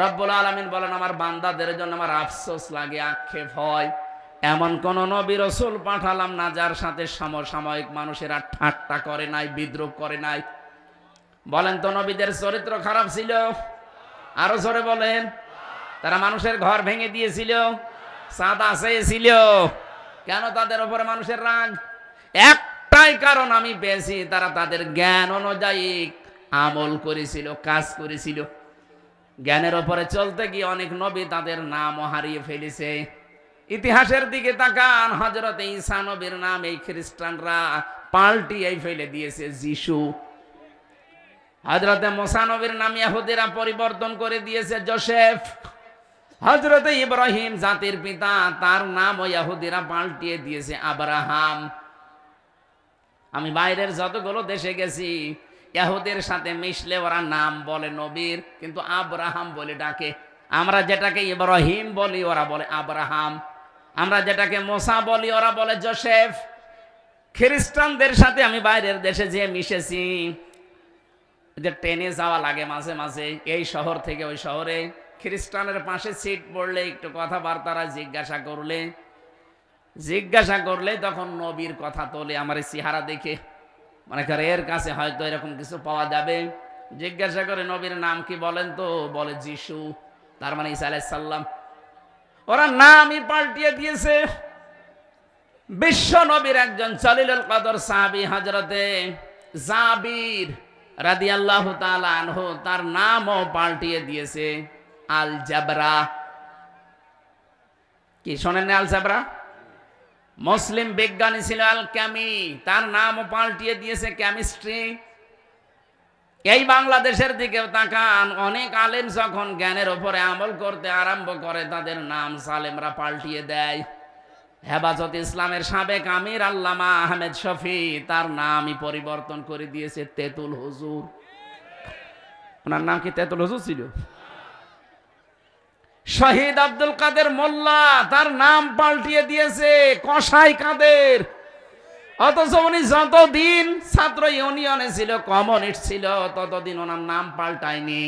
রব্বুল আলামিন বলেন, আমার বান্দাদের জন্য আমার আফসোস লাগে, আক্ষেপ হয়, এমন কোন নবী রাসূল পাঠালাম না যার সাথে সমসাময়িক মানুষেরা ঠাট্টা করে নাই, বিদ্রুপ করে নাই। বলেন তো নবীদের চরিত্র খারাপ ছিল? আরো জোরে বলেন। তারা মানুষের ঘর ভেঙে দিয়েছিল, চাঁদা চেয়েছিল। কেন তাদের উপরে মানুষের রাগ? একটাই কারণ আমি পেয়েছি, তারা তাদের জ্ঞান অনুযায়ী আমল করেছিল, কাজ করেছিল। জ্ঞানের উপরে চলতে গিয়ে অনেক নবী তাদের নামও হারিয়ে ফেলেছে। ইতিহাসের দিকে তাকান, হযরত ঈসা নবীর নাম এই খ্রিস্টানরা পাল্টিয়ে ফেলে দিয়েছে যিশু। হযরত মুসা নবীর নাম ইহুদিরা পরিবর্তন করে দিয়েছে যোসেফ। হযরত ইব্রাহিম জাতির পিতা, তার নাম ইহুদিরা পাল্টিয়ে দিয়েছে আব্রাহাম। আমি বাইরের যতগুলো দেশে গেছি, ইহুদের সাথে মিশলে ওরা নাম বলে নবীর, কিন্তু আব্রাহাম বলে ডাকে। আমরা যেটাকে ইব্রাহিম বলি ওরা বলে আব্রাহাম, আমরা যেটাকে মুসা বলি ওরা বলে যোসেফ। খ্রিস্টানদের সাথে আমি বাইরের দেশে যেয়ে মিশেছি, যে ট্রেনে যাওয়া লাগে মাঝে মাঝে এই শহর থেকে ওই শহরে, খ্রিস্টানের পাশে সিট পড়লে একটু কথাবার্তারা জিজ্ঞাসা করলে তখন নবীর কথা তোলে। আমার এই চেহারা দেখে মনে করে এর কাছে হয়তো এরকম কিছু পাওয়া যাবে। জিজ্ঞাসা করে নবীর নাম কি বলেন তো, বলে যিশু, তার মানে ঈসা আলাইহিস সালাম। ওরা নামই পাল্টিয়ে দিয়েছে। বিশ্ব নবীর একজন জলিলুল কদর সাহাবী হযরতে জাবির রাদিয়াল্লাহু তাআলা আনহু, তার নামও পাল্টিয়ে দিয়েছে আল জাবরা। কি শোনেন আল জাবরা? মুসলিম বিজ্ঞানী ছিল আল ক্যামি, তার নামও পাল্টিয়ে দিয়েছে কেমিস্ট্রি। এই বাংলাদেশের দিকেও তাকান, অনেক আলেম যখন জ্ঞানের উপরে আমল করতে আরম্ভ করে, তাদের নাম সালেমরা পাল্টিয়ে দেয়। হেফাজত ইসলামের সাবেক আমির আল্লামা আহমেদ শফি, তার নামই পরিবর্তন করে দিয়েছে তেতুল হুজুর। ওনার নাম কি তেতুল হুজুর ছিল? শহীদ আব্দুল কাদের মোল্লা, তার নাম পাল্টিয়ে দিয়েছে কসাই কাদের। অথচ উনি যতদিন ছাত্র ইউনিয়নে ছিল, কমিউনিস্ট ছিল, ততদিন ওনার নাম পাল্টায়নি।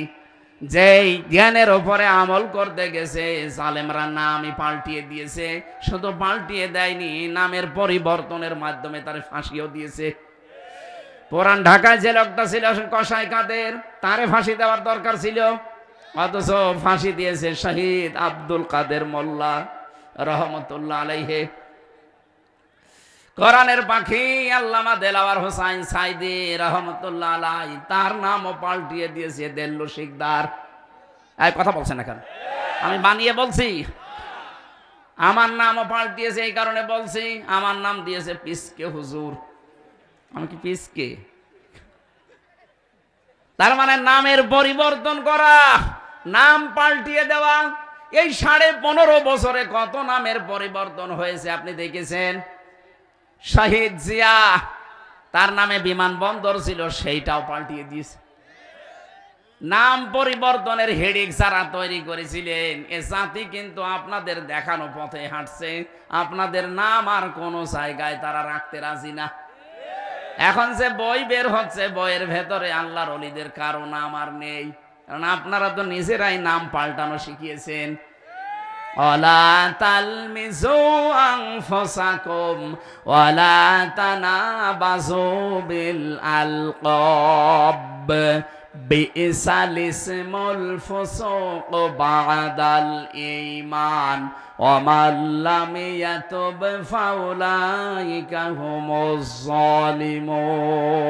যেই জ্ঞানের উপরে আমল করতে গেছে জালেমরা নামই পাল্টিয়ে দিয়েছে। শুধু পাল্টিয়ে দেয়নি, নামের পরিবর্তনের মাধ্যমে তার ফাঁসিও দিয়েছে। পুরান ঢাকায় যে লোকটা ছিল কসাই কাদের, তারে ফাঁসি দেওয়ার দরকার ছিল, অথচ ফাঁসি দিয়েছে শহীদ আব্দুল কাদের মোল্লা রহমতুল্লাহ আলাইহি। কোরআনের পাখি আল্লামা দেলাওয়ার হোসাইন সাইদি রহমতুল্লাহ আলাই, তার নামও পাল্টিয়ে দিয়েছে দেল্লু শিকদার। এই কথা বলছেন এখন, আমি বানিয়ে বলছি? আমার নামও পাল্টিয়েছে, এই কারণে বলছি আমার নাম দিয়েছে পিসকে হুজুর। আমি কি পিসকে? তার মানে নামের পরিবর্তন করা, নাম পাল্টিয়ে দেওয়া। এই 15.5 বছরে কত নামের পরিবর্তন হয়েছে আপনি দেখেছেন? শহীদ জিয়া, তার নামে বিমানবন্দর ছিল, সেইটাও পাল্টিয়ে দিয়েছে। নাম পরিবর্তনের হেডিক যারা তৈরি করেছিলেন, এ জাতি কিন্তু আপনাদের দেখানো পথে হাঁটছে। আপনাদের নাম আর কোনো জায়গায় তারা রাখতে রাজি না। এখন যে বই বের হচ্ছে, বইয়ের ভেতরে আল্লাহর ওলিদের কারো নাম আর নেই, কারণ আপনারা তো নিজেরাই নাম পাল্টানো শিখিয়েছেন। ওয়ালা তালমিজু আনফুসাকুম ওয়ালা তানাবাজু বিল আলকাব বিইসাল ইসমুল ফুসুক বাদাল ঈমান ওয়া মান লাম ইয়াতুব ফাউলাইকা হুমুজ জালিমুন।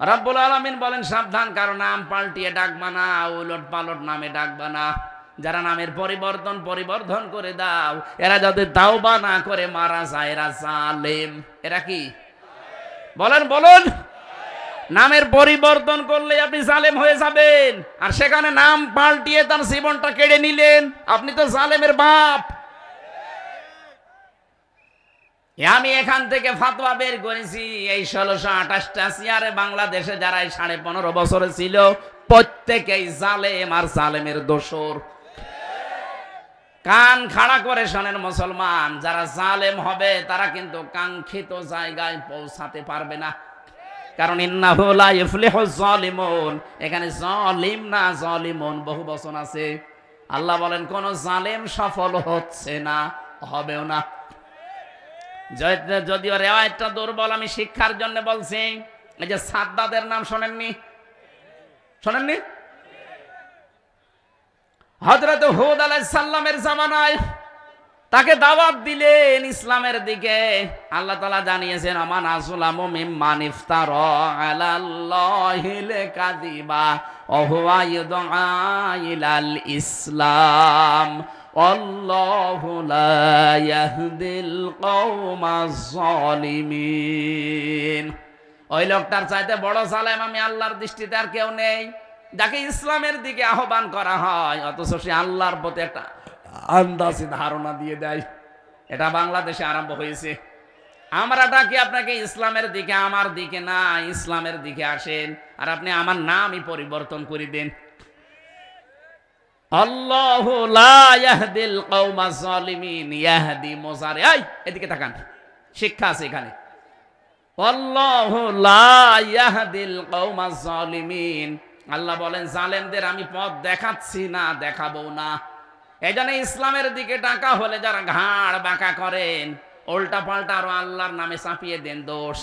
রব্বুল আলামিন বলেন, সাবধান, কারো নাম পাল্টিয়ে ডাকবা না, উলট পালট নামে ডাকবা না। যারা নামের পরিবর্তন করে দাও, এরা যদি তাওবা না করে মারা যায়, এরা জালেম। এরা কি বলেন? বলুন। নামের পরিবর্তন করলে আপনি জালেম হয়ে যাবেন, আর সেখানে নাম পাল্টিয়ে তার জীবনটা কেড়ে নিলেন, আপনি তো জালেমের বাপ। আমি এখান থেকে ফাতোয়া বের করেছি, এই 1628টা চেয়ারে বাংলাদেশে যারা 15.5 বছরে ছিল, প্রত্যেকেই জালেম আর জালেমের দোসর। কান খাড়া করে শোনেন মুসলমান, যারা জালেম হবে তারা কিন্তু কাঙ্ক্ষিত জায়গায় পৌঁছাতে পারবে না। কারণ ইন্নাহু লা ইফলিহুজ জালিমুন, এখানে জালিম না জালিমুন বহু বচন আছে। আল্লাহ বলেন কোন জালেম সফল হচ্ছে না, হবেও না। যদিও রেওয়ায়েতটা দুর্বল, আমি শিক্ষার জন্য বলছি। এই যে সাদ্দাদের নাম শোনেননি? শোনেননি? হযরত হুদ আলাইহিস সালামের জামানায় তাকে দাওয়াত দিলেন ইসলামের দিকে। আল্লাহ তাআলা জানিয়েছেন, আমান আযলামু মিম্মান ইফতারা আলাল্লাহিল কাযিবা ওয়া হুয়া ইউদআ ইলাল ইসলাম আল্লাহু লা ইয়াহদিল কওমাজ জালিমিন। ওই লোকটার চাইতে বড় জালেম আমি আল্লাহর দৃষ্টিতে আর কেউ নেই, যাকে ইসলামের দিকে আহ্বান করা হয় অথচ সে আল্লাহর প্রতি একটা আন্দাজি ধারণা দিয়ে দেয়। এটা বাংলাদেশে আরম্ভ হয়েছে। আমরা ডাকি আপনাকে ইসলামের দিকে, আমার দিকে না, ইসলামের দিকে আসেন, আর আপনি আমার নামই পরিবর্তন করে দেন। আল্লাহু লা ইয়াহদিল কওমাজ জালিমিন, ইয়াহদি মুজারি। এই এদিকে তাকান, শিক্ষা আছে এখানে। আল্লাহু লা ইয়াহদিল কওমাজ জালিমিন, আল্লাহ বলেন জালেমদের আমি পথ দেখাচ্ছি না, দেখাবো না। এই জন্য ইসলামের দিকে ডাকা হলে যারা ঘাড় বাঁকা করেন, উল্টা পাল্টা আরো আল্লাহর নামে চাপিয়ে দেন দোষ।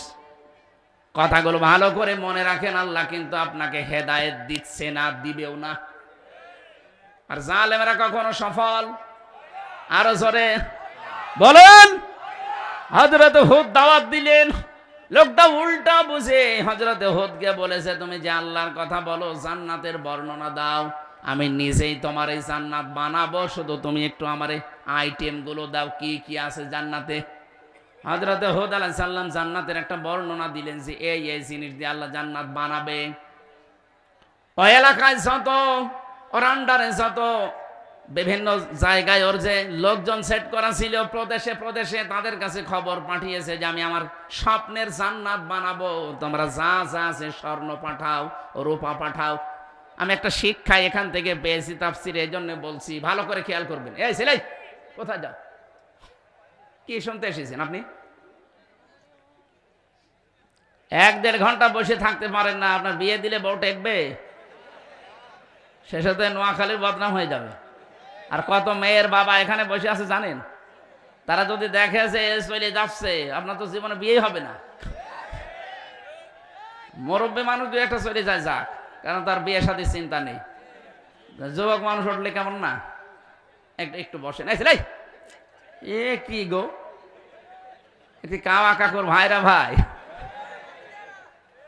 কথাগুলো ভালো করে মনে রাখেন, আল্লাহ কিন্তু আপনাকে হেদায়েত দিচ্ছে না, দিবেও না। আর জালেমরা কখনো সফল? আরো জোরে বলেন। হযরত হুদ দাওয়াত দিলেন, লোকটা উল্টা বুঝে হযরত হুদকে বলেছে, তুমি যে আল্লাহর কথা বলো, জান্নাতের বর্ণনা দাও, আমি নিজেই তোমার এই জান্নাত বানাবো, শুধু তুমি একটু আমার আইটেম গুলো দাও, কি কি আছে জান্নাতে। হযরত হুদ আলাইহিস সালাম জান্নাতের একটা বর্ণনা দিলেন যে এই এই জিনিস দিয়ে আল্লাহ জান্নাত বানাবে। ওই এলাকায় যত, ওর আন্ডারে যত বিভিন্ন জায়গায় ওর যে লোকজন সেট করা ছিল প্রদেশে প্রদেশে, তাদের কাছে খবর পাঠিয়েছে যে আমি আমার স্বপ্নের জান্নাত বানাবো, তোমরা যা যা আছে স্বর্ণ পাঠাও, রূপা পাঠাও। আমি একটা শিক্ষা এখান থেকে পেয়েছি তাফসীরে, এই জন্য বলছি, ভালো করে খেয়াল করবেন। এই ছেলে কোথায় যাও, কি শুনতে এসেছেন আপনি? 1-1.5 ঘন্টা বসে থাকতে পারেন না? আপনার বিয়ে দিলে বউ টেকবে? শেষে নোয়াখালীর বদনাম হয়ে যাবে। আর কত মেয়ের বাবা এখানে বসে আছে জানেন, তারা যদি দেখে যে চলে যাচ্ছে, আপনার তো জীবনে বিয়েই হবে না। মুরব্বী মানুষ দু একটা চলে যায় যাক, কারণ তার বিয়ে সাথে চিন্তা নেই। যুবক মানুষ উঠলে কেমন না, একটু বসে নাই এ কি গো, এটি কাওয়া কাকুর ভাইরা ভাই,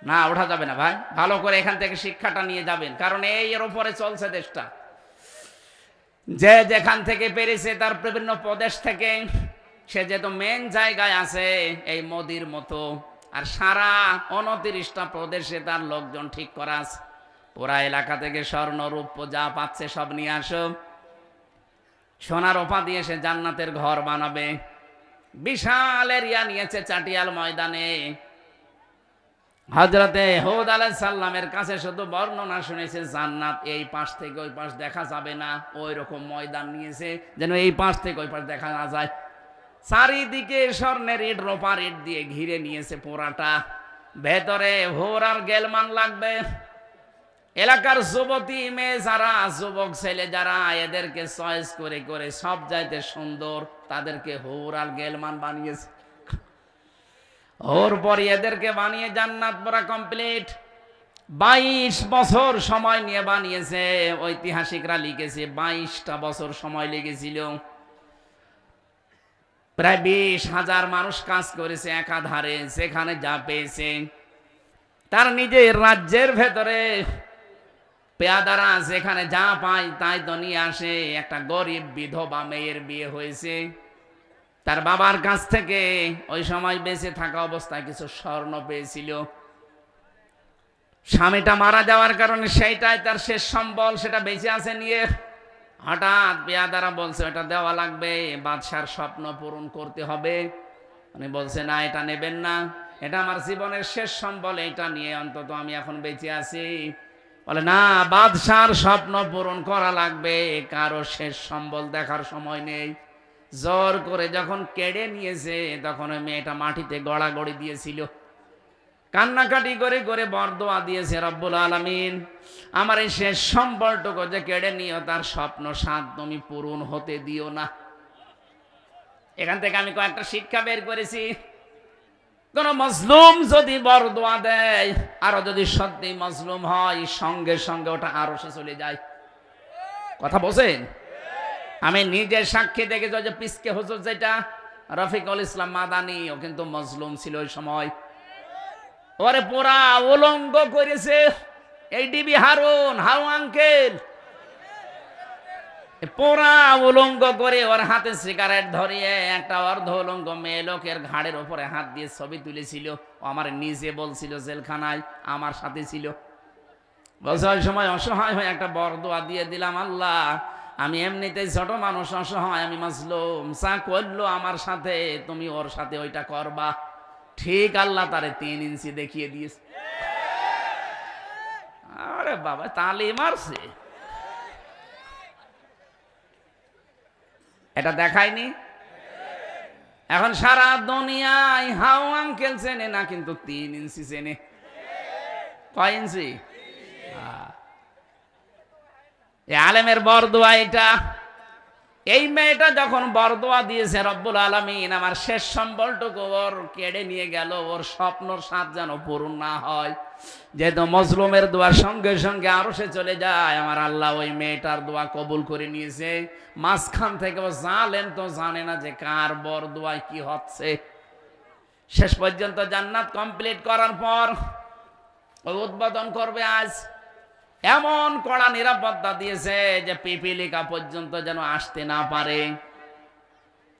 না ওঠা যাবে না ভাই, ভালো করে এখান থেকে শিক্ষাটা নিয়ে যাবেন, কারণ এর উপরে চলছে দেশটা। যে যেখান থেকে পেরেছে তার বিভিন্ন প্রদেশ থেকে, সে যেহেতু মেন জায়গায় আছে এই মোদির মতো, আর সারা 29টা প্রদেশে তার লোকজন ঠিক করা আছে। পুরা এলাকা থেকে স্বর্ণ রূপ যা পাচ্ছে সব নিয়ে আসো, সোনার ওপা দিয়ে সে জান্নাতের ঘর বানাবে। বিশাল এরিয়া নিয়েছে চাটিয়াল ময়দানে। হযরতে হুদ আলাইহিস সালামের কাছে শুধু বর্ণনা শুনেছে জান্নাত এই পাশ থেকে ওই পাশ দেখা যাবে না, ওই রকম ময়দান নিয়েছে যেন এই পাশ থেকে ওই পাশ দেখা না যায়। চারিদিকে স্বর্ণের ইট রূপার ইট দিয়ে ঘিরে নিয়েছে পুরাটা। ভেতরে ভোর আর গেলমান লাগবে। এলাকার যুবতী মেয়ে যারা, যুবক ছেলে যারা, এদেরকে চয়েস করে করে সব চাইতে সুন্দর তাদেরকে হুর আর গেলমান বানিয়েছে। ওর পরে এদেরকে বানিয়ে জান্নাত পুরা কমপ্লিট। 22 বছর সময় নিয়ে বানিয়েছে। ঐতিহাসিকরা লিখেছে 22টা বছর সময় লেগেছিল। প্রায় 20,000 মানুষ কাজ করেছে একাধারে। যেখানে যা পেয়েছে তার নিজের রাজ্যের ভেতরে পেয়াদারা যেখানে যা পায় তাই তো নিয়ে আসে। একটা গরিব বিধবা মেয়ের বিয়ে হয়েছে, তার বাবার কাছ থেকে ওই সময় বেঁচে থাকা অবস্থায় কিছু স্বর্ণ পেয়েছিল। স্বামীটা মারা যাওয়ার কারণে সেইটাই তার শেষ সম্বল, সেটা বেঁচে আছে নিয়ে। হঠাৎ পেয়াদারা বলছে এটা দেওয়া লাগবে, বাদশার স্বপ্ন পূরণ করতে হবে। উনি বলছে না, এটা নেবেন না, এটা আমার জীবনের শেষ সম্বল, এটা নিয়ে অন্তত আমি এখন বেঁচে আছি। বলে না, বাদশার স্বপ্ন পূরণ করা লাগবে, কারো শেষ সম্বল দেখার সময় নেই। জোর করে যখন কেড়ে নিয়েছে তখন ওই মেয়েটা মাটিতে গড়াগড়ি দিয়েছিল, কান্নাকাটি করে করে বরদোয়া দিয়েছে, রব্বুল আলামিন আমার এই শেষ সম্বলটুকু যে কেড়ে নিও তার স্বপ্ন সাধ তুমি পূরণ হতে দিও না। এখান থেকে আমি কয়েকটা শিক্ষা বের করেছি। কোন মজলুম যদি বরদোয়া দেয়, আরো যদি সত্যি মজলুম হয়, সঙ্গে সঙ্গে ওটা আরো সে চলে যায়। কথা বলছেন? আমি নিজে সাক্ষী দেখেছি, যে পিসকে হুজুর যেটা রফিকুল ইসলাম মাদানি, ও কিন্তু মজলুম ছিল ওই সময়। ওরে পুরা উলঙ্গ করেছে এই ডিবি হারুন, হাউ আঙ্কেল, পুরা উলঙ্গ করে ওর হাতে সিগারেট ধরিয়ে একটা অর্ধ উলঙ্গ মেয়ে লোকের ঘাড়ের উপরে হাত দিয়ে ছবি তুলেছিল। ও আমার নিজে বলছিল জেলখানায় আমার সাথে ছিল। বলছে ওই সময় অসহায় হয়ে একটা বরদোয়া দিয়ে দিলাম, আল্লাহ আমি এমনিতেই ছোট মানুষ, অসহায়, আমি মাজলুম, যা করলো আমার সাথে তুমি ওর সাথে ওইটা করবা। ঠিক আল্লাহ তারে 3 ইঞ্চি দেখিয়ে দিয়েছে। আরে বাবা, তালি মারছে, এটা দেখায়নি। এখন সারা দুনিয়ায় হাউ আঙ্কেল চেনে না, কিন্তু 3 ইঞ্চি চেনে। কয় ইঞ্চি? আলেমের বরদোয়া এটা। এই মেয়েটা যখন বরদোয়া দিয়েছে, রব্বুল আলামিন আমার শেষ সম্বলটুকু ওর কেড়ে নিয়ে গেল, ওর স্বপ্নর সাথ যেন পূরণ না হয়। যেহেতু মজলুমের দোয়ার সঙ্গে সঙ্গে আরো সে চলে যায়, আমার আল্লাহ ওই মেয়েটার দোয়া কবুল করে নিয়েছে। মাঝখান থেকে ও জালেম তো জানে না যে কার বরদোয়ায় কি হচ্ছে। শেষ পর্যন্ত জান্নাত কমপ্লিট করার পর ওই উদ্বোধন করবে আজ। এমন কড়া নিরাপত্তা দিয়েছে যে পিপিলিকা পর্যন্ত যেন আসতে না পারে।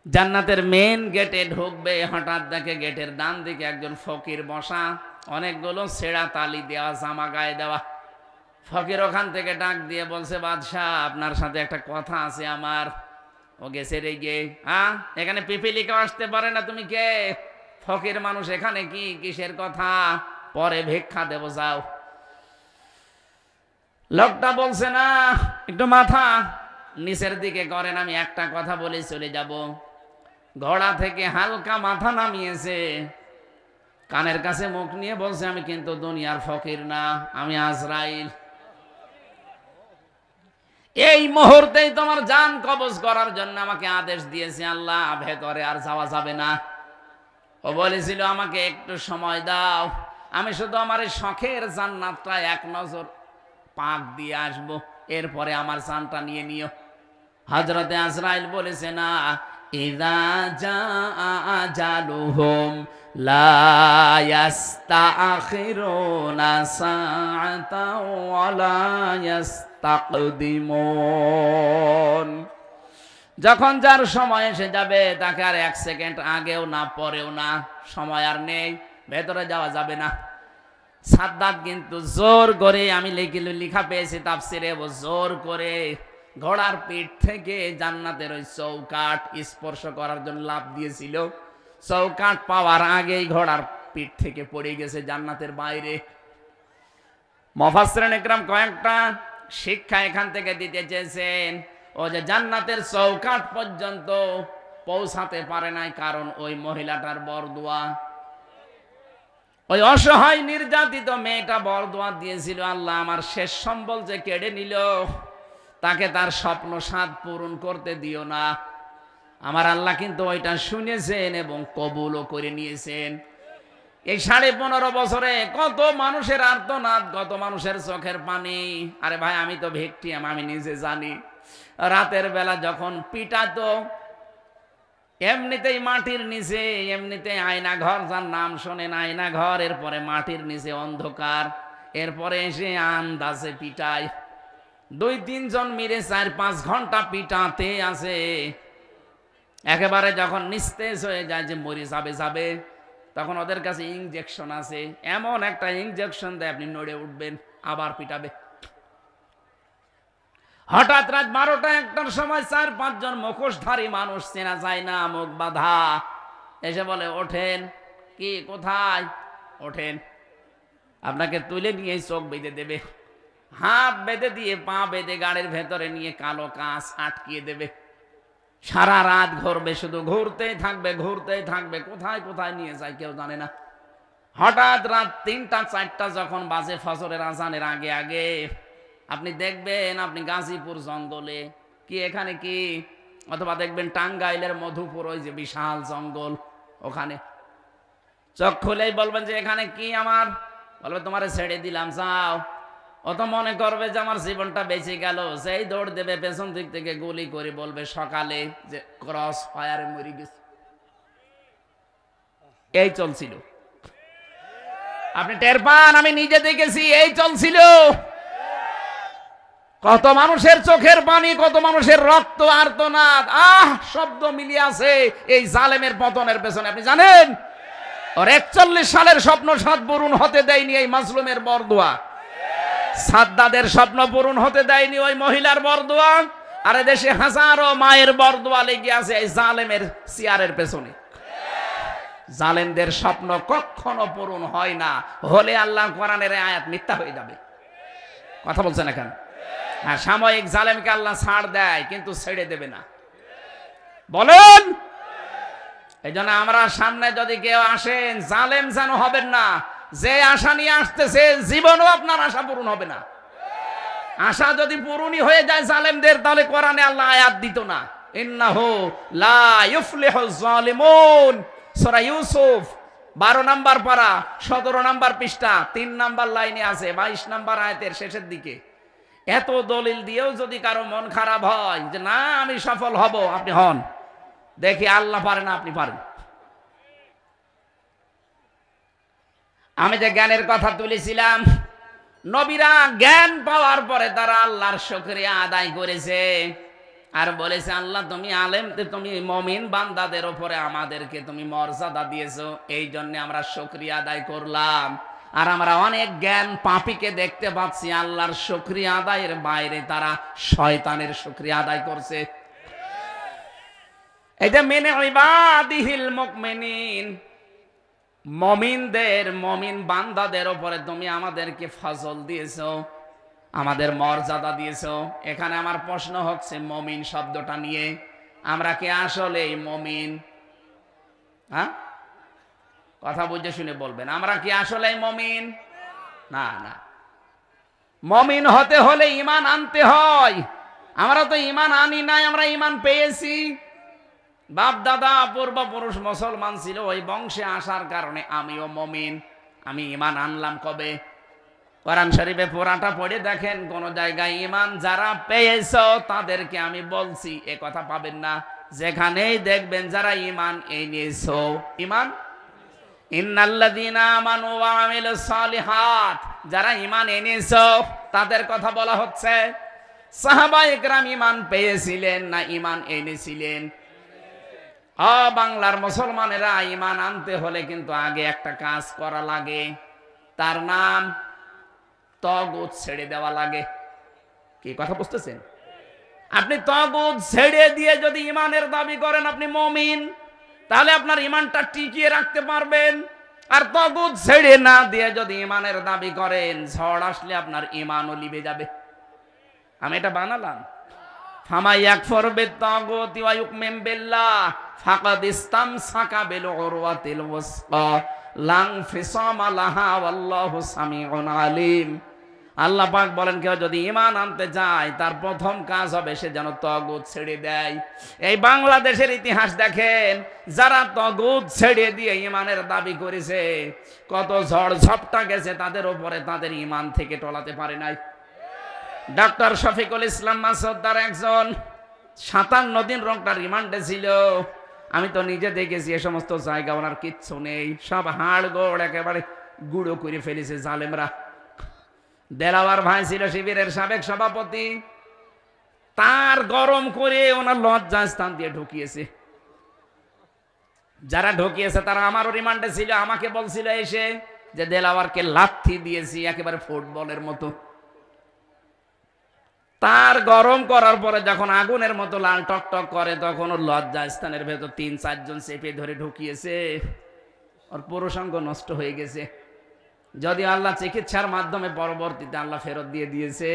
জান্নাতের মেন গেটে ঢুকবে, হঠাৎ দেখে গেটের ডান দিকে একজন ফকির বসা, অনেকগুলো ছেঁড়া তালি দেওয়া, জামা গায়ে দেওয়া। ফকির ওখান থেকে ডাক দিয়ে বলছে, বাদশাহ আপনার সাথে একটা কথা আছে আমার। ও গেছে রে গে, এখানে পিপিলিকা আসতে পারে না, তুমি কে? ফকির মানুষ, এখানে কি কিসের কথা? পরে ভিক্ষা দেব, যাও। লোকটা বলছে না, একটু মাথা নিচের দিকে করেন, আমি একটা কথা বলে চলে যাব। ঘোড়া থেকে হালকা মাথা নামিয়েছে, কানের কাছে মুখ নিয়ে বলছে, আমি কিন্তু দুনিয়ার ফকির না, আমি আজরাইল। এই মুহূর্তেই তোমার জান কবজ করার জন্য আমাকে আদেশ দিয়েছে আল্লাহ, ভেতরে আর যাওয়া যাবে না। ও বলেছিল আমাকে একটু সময় দাও, আমি শুধু আমার এই শখের জান্নাতটা এক নজর পাক দিয়ে আসবো, এরপরে আমার জানটা নিয়ে নিও। হযরতে আজরাইল বলেছে না, ইযা জাআ আজালুহুম লা ইস্তাখিরুনা সাআতাও ওয়া লা ইস্তাকদিমুন। যখন যার সময় এসে যাবে তাকে আর এক সেকেন্ড আগেও না পরেও না, সময় আর নেই, ভেতরে যাওয়া যাবে না। সাদ্দাত কিন্তু জোর করে, আমি লেখা পেয়েছি তাফসিরে, ও জোর করে ঘোড়ার পিঠ থেকে জান্নাতের ওই চৌকাঠ স্পর্শ করার জন্য লাফ দিয়েছিল। চৌকাঠ পাওয়ার আগেই ঘোড়ার পিঠ থেকে পড়ে গেছে জান্নাতের বাইরে। মুফাসসিরিন ইকরাম কয়েকটা শিক্ষা এখান থেকে দিতে চেয়েছেন। ও যে জান্নাতের চৌকাঠ পর্যন্ত পৌঁছাতে পারে নাই, কারণ ওই মহিলাটার বরদোয়া। ওই অসহায় নির্যাতিত মেয়েটা বরদোয়া দিয়েছিল, আল্লাহ আমার শেষ সম্বল যে কেড়ে নিল, তাকে তার স্বপ্ন সাধ পূরণ করতে দিও না। আমার আল্লাহ কিন্তু ওইটা শুনেছেন এবং কবুলও করে নিয়েছেন। এই 15.5 বছরে কত মানুষের আর্তনাদ, কত মানুষের চোখের পানি। আরে ভাই, আমি তো ভিকটিম, আমি নিজে জানি। রাতের বেলা যখন পিটাতো, এমনিতেই মাটির নিচে, এমনিতে আয়না ঘর, যার নাম শোনেন আয়না ঘর, এরপরে মাটির নিচে অন্ধকার, এরপরে এসে আন্দাজে পিটায়। 2-3 জন মিলে 4-5 ঘন্টা পিটাতে আছে। একেবারে যখন নিস্তেজ হয়ে যায় যে মরে যাবে, তখন ওদের কাছে ইনজেকশন আছে, এমন একটা ইনজেকশন দেয় আপনি নড়ে উঠবেন, আবার পিটাবে। হঠাৎ রাত 12টা-1টার সময় 4-5 জন মুখোশধারী মানুষ, চেনা যায় না, মুখ বাঁধা, এসে বলে ওঠেন। কি, কোথায়? ওঠেন, আপনাকে তুলে নিয়ে চোখ বেঁধে দেবে, হাত বেঁধে দিয়ে পা বেঁধে গাড়ির ভেতরে নিয়ে কালো কাঁচ আটকিয়ে দেবে। সারা রাত ঘুরবে, শুধু ঘুরতেই থাকবে, কোথায় কোথায় নিয়ে যায় কেউ জানে না। হঠাৎ রাত 3টা-4টা যখন বাজে, ফজরের আজানের আগে আগে, আপনি দেখবেন আপনি গাজীপুর জঙ্গলে, কি এখানে কি, অথবা দেখবেন টাঙ্গাইলের মধুপুর, ওই যে বিশাল জঙ্গল, ওখানে চোখ খুলেই বলবেন যে এখানে কি আমার, বলবে তোমারে ছেড়ে দিলাম, যাও। অত মনে করবে যে আমার জীবনটা বেঁচে গেল, সেই দৌড় দেবে পেছন দিক থেকে গুলি করে, বলবে সকালে যে ক্রস ফায়ারে মরে গেছে। এই চলছিল, আপনি টের পান, আমি নিজে দেখেছি, এই চলছিল। কত মানুষের চোখের পানি, কত মানুষের রক্ত, আর্তনাদ, শব্দ মিলিয়ে আছে এই জালেমের পতনের পেছনে। আপনি জানেন ওর 41 সালের স্বপ্ন সাত পূরণ হতে দেয়নি এই মাজলুমের বরদোয়া। সাদ্দাদের স্বপ্ন পূরণ হতে দেয়নি ওই মহিলার বরদোয়া। আর দেশে হাজারো মায়ের বরদোয়া লেগে আছে এই জালেমের চেয়ারের পেছনে। জালেমদের স্বপ্ন কখনো পূরণ হয় না, হলে আল্লাহ কোরআনের আয়াত মিথ্যা হয়ে যাবে। কথা বলছেন এখন? হ্যাঁ, সাময়িক জালেমকে আল্লাহ ছাড় দেয়, কিন্তু ছেড়ে দেবে না। বলেন, এই জন্য আমরা সামনে যদি কেউ আসেন, জালেম যেন হবেন না। যে আশা নিয়ে আসতেছে, জীবনও আপনার আশা পূরণ হবে না। আশা যদি পূরণই হয়ে যায় জালেমদের, তাহলে কোরআনে আল্লাহ আয়াত দিত না, ইন্নাহু লা ইউফলিহুজ জালিমুন। সূরা ইউসুফ 12 নম্বর পারা 17 নম্বর পৃষ্ঠা 3 নম্বর লাইনে আছে, 22 নম্বর আয়াতের শেষের দিকে। এত দলিল দিয়েও যদি কারো মন খারাপ হয় যে না আমি সফল হব, আপনি হন, দেখি আল্লাহ পারে না, আপনি পারেন। আমি যে জ্ঞানের কথা তুলেছিলাম, নবীরা জ্ঞান পাওয়ার পরে তারা আল্লাহর শুকরিয়া আদায় করেছে আর বলেছে, আল্লাহ তুমি আলেম, তুমি মুমিন বান্দাদের উপরে আমাদেরকে তুমি মর্যাদা দিয়েছো, এই জন্য আমরা শুকরিয়া আদায় করলাম। আর আমরা অনেক জ্ঞান পাপীকে দেখতে পাচ্ছি আল্লাহর শুকরিয়া আদায়ের বাইরে তারা শয়তানের শুকরিয়া আদায় করছে। এটা মিন ইবাদিহিল মুমিনিন, মুমিনদের, মুমিন বান্দাদের উপরে তুমি আমাদেরকে ফজল দিয়েছো, আমাদের মর্যাদা দিয়েছো। এখানে আমার প্রশ্ন হচ্ছে মুমিন শব্দটা নিয়ে, আমরা কি আসলেই মুমিন? হ্যাঁ, কথা বুঝে শুনে বলবেন, আমরা কি আসলেই মুমিন? না না, মুমিন হতে হলে ঈমান আনতে হয়। আমরা তো ইমান আনি নাই, আমরা ইমান পেয়েছি। বাপ দাদা পূর্বপুরুষ মুসলমান ছিল, ওই বংশে আসার কারণে আমিও মুমিন। আমি ইমান আনলাম কবে? কোরআন শরীফে পুরাটা পড়ে দেখেন, কোন জায়গায় ইমান যারা পেয়েছো তাদেরকে আমি বলছি এ কথা পাবেন না। যেখানেই দেখবেন যারা ইমান এনেছো, ইমান ইন্নাল্লাযীনা আমানু ওয়া আমিলুস সালিহাত, যারা ইমান এনেছো তাদের কথা বলা হচ্ছে। সাহাবায়ে কেরাম ইমান পেয়েছিলেন না ইমান এনেছিলেন? বাংলার মুসলমানেরা ইমান আনতে হলে কিন্তু আগে একটা কাজ করা লাগে, তার নাম তাগুত ছেড়ে দেওয়া লাগে। কি কথা বুঝতেছেন? আপনি তাগুত ছেড়ে দিয়ে যদি ইমানের দাবি করেন আপনি মুমিন, তাহলে আপনার ইমানটা টিকিয়ে রাখতে পারবেন। আর তাগুত ছেড়ে না দিয়ে যদি ইমানের দাবি করেন, ঝড় আসলে আপনার ইমানও লিবে যাবে। আমি এটা বানালাম, ফামা ইয়াকফুর বিত-তাগুতি ওয়া ইউমিন বিল্লাহ ফাকাদ ইসতামসাকা বিল উরওয়াতিল ওয়াসকা লা ইনফিসামা লাহা ওয়াল্লাহু সামিউন আলিম। আল্লাহ পাক বলেন, কেউ যদি ঈমান আনতে চায় তার প্রথম কাজ হবে সে যেন তাগুত ছেড়ে দেয়। এই বাংলাদেশের ইতিহাস দেখেন, যারা তাগুত ছেড়ে দিয়ে ঈমানের দাবি করেছে, কত ঝড় ঝাপটা গেছে তাদের উপরে, তাদের ঈমান থেকে টলাতে পারে নাই। ডক্টর শফিকুল ইসলাম মাসুদ তার একজন 57 দিন রংটা রিমান্ডে ছিল। আমি তো নিজে দেখেছি এ সমস্ত জায়গা ওনার কিচ্ছু নেই, সব হাড় গোড় একেবারে গুঁড়ো করে ফেলেছে জালেমরা। দেলাওয়ার ভাই ছিল শিবিরের সাবেক সভাপতি, তার গরম করে ওনার লজ্জা স্থান দিয়ে ঢুকিয়েছে। যারা ঢুকিয়েছে তারা আমারও রিমান্ডে ছিল, আমাকে বলছিল এসে যে দেলাওয়ারকে লাথি দিয়েছি একেবারে ফুটবলের মতো। তার গরম করার পরে যখন আগুনের মতো লাল টকটক করে, তখন ওর লজ্জা স্থানের ভেতর 3-4 জন চেপে ধরে ঢুকিয়েছে। ওর পুরুষাঙ্গ নষ্ট হয়ে গেছে, যদি আল্লাহ চিকিৎসার মাধ্যমে পরবর্তীতে আল্লাহ ফেরত দিয়ে দিয়েছে।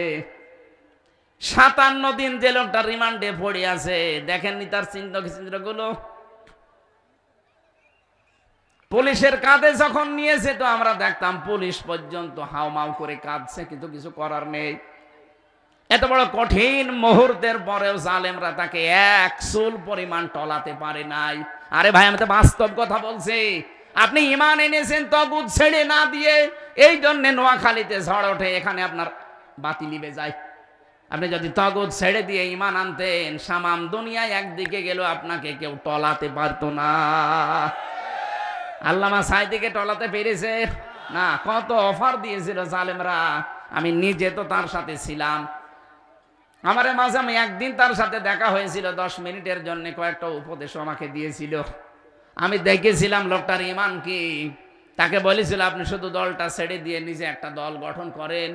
57 দিন যে লোকটা রিমান্ডে পড়ে আছে, দেখেননি তার চিহ্নগুলো? পুলিশের কাঁধে যখন নিয়েছে তো আমরা দেখতাম পুলিশ পর্যন্ত হাউমাউ করে কাঁদছে, কিন্তু কিছু করার নেই। এত বড় কঠিন মুহূর্তের পরেও জালেমরা তাকে এক চুল পরিমাণ টলাতে পারে নাই। আরে ভাই, আমি তো বাস্তব কথা বলছি। আপনি ঈমান এনেছেন তাগুত ছেড়ে না দিয়ে, এই জন্য নোয়াখালীতে ঝড় ওঠে, এখানে আপনার বাতি নিভে যায়। আপনি যদি তাগুত ছেড়ে দিয়ে ঈমান আনতেন, সামাম দুনিয়ায় একদিকে গেল আপনাকে কেউ টলাতে পারতো না। আল্লামা সাঈদীকে টলাতে পেরেছে না? কত অফার দিয়েছিল জালেমরা, আমি নিজে তো তার সাথে ছিলাম। আমার মাঝে আমি একদিন তার সাথে দেখা হয়েছিল, 10 মিনিটের জন্য কয়েকটা উপদেশ আমাকে দিয়েছিল। আমি দেখেছিলাম লোকটার ঈমান কি। তাকে বলেছিল, আপনি শুধু দলটা ছেড়ে দিয়ে নিজে একটা দল গঠন করেন,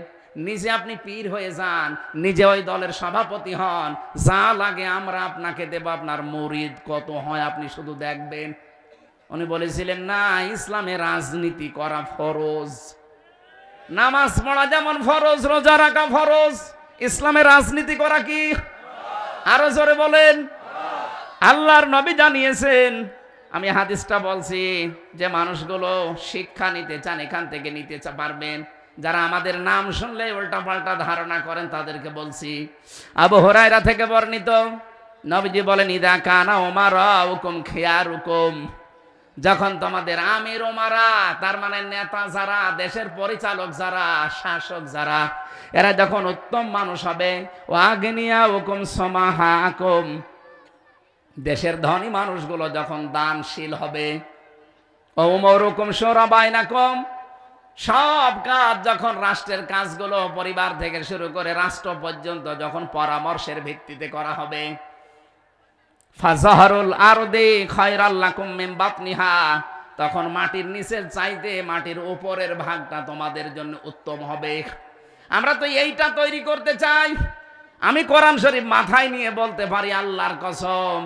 নিজে আপনি পীর হয়ে যান, নিজে ওই দলের সভাপতি হন, যা লাগে আমরা আপনাকে দেব, আপনার মুরিদ কত হয় আপনি শুধু দেখবেন। উনি বলেছিলেন, না, ইসলামে রাজনীতি করা ফরজ, নামাজ পড়া যেমন ফরজ, রোজা রাখা ফরজ, ইসলামে রাজনীতি করা কি? আরো জোরে বলেন। আল্লাহর নবী জানিয়েছেন, আমি হাদিসটা বলছি, যে মানুষগুলো শিক্ষা নিতে চান এখান থেকে নিতে পারবেন। যারা আমাদের নাম শুনলে উল্টা পাল্টা ধারণা করেন তাদেরকে বলছি। আবু হুরায়রা থেকে বর্ণিত, নবীজি বলেন, ইদা কানা উমারাউকুম খিয়ারুকুম, যখন তোমাদের আমির ওমারা, তার মানে নেতা যারা, দেশের পরিচালক যারা, শাসক যারা, এরা যখন উত্তম মানুষ হবে, ওয়াগনিয়াউকুম সমাহাকুম, দেশের ধনী মানুষগুলো যখন দানশীল হবে, উমরুকুম শুরা বাইনাকুম, সব কাজ যখন রাষ্ট্রের কাজগুলো পরিবার থেকে শুরু করে রাষ্ট্র পর্যন্ত যখন পরামর্শের ভিত্তিতে করা হবে, ফাজাহারুল আরদি খায়রাল লাকুম মিন বাতনিহা, তখন মাটির নিচের চাইতে মাটির উপরের ভাগটা তোমাদের জন্য উত্তম হবে। আমরা তো এইটা তৈরি করতে চাই। আমি কোরআন শরীফ মাথায় নিয়ে বলতে পারি, আল্লাহর কসম,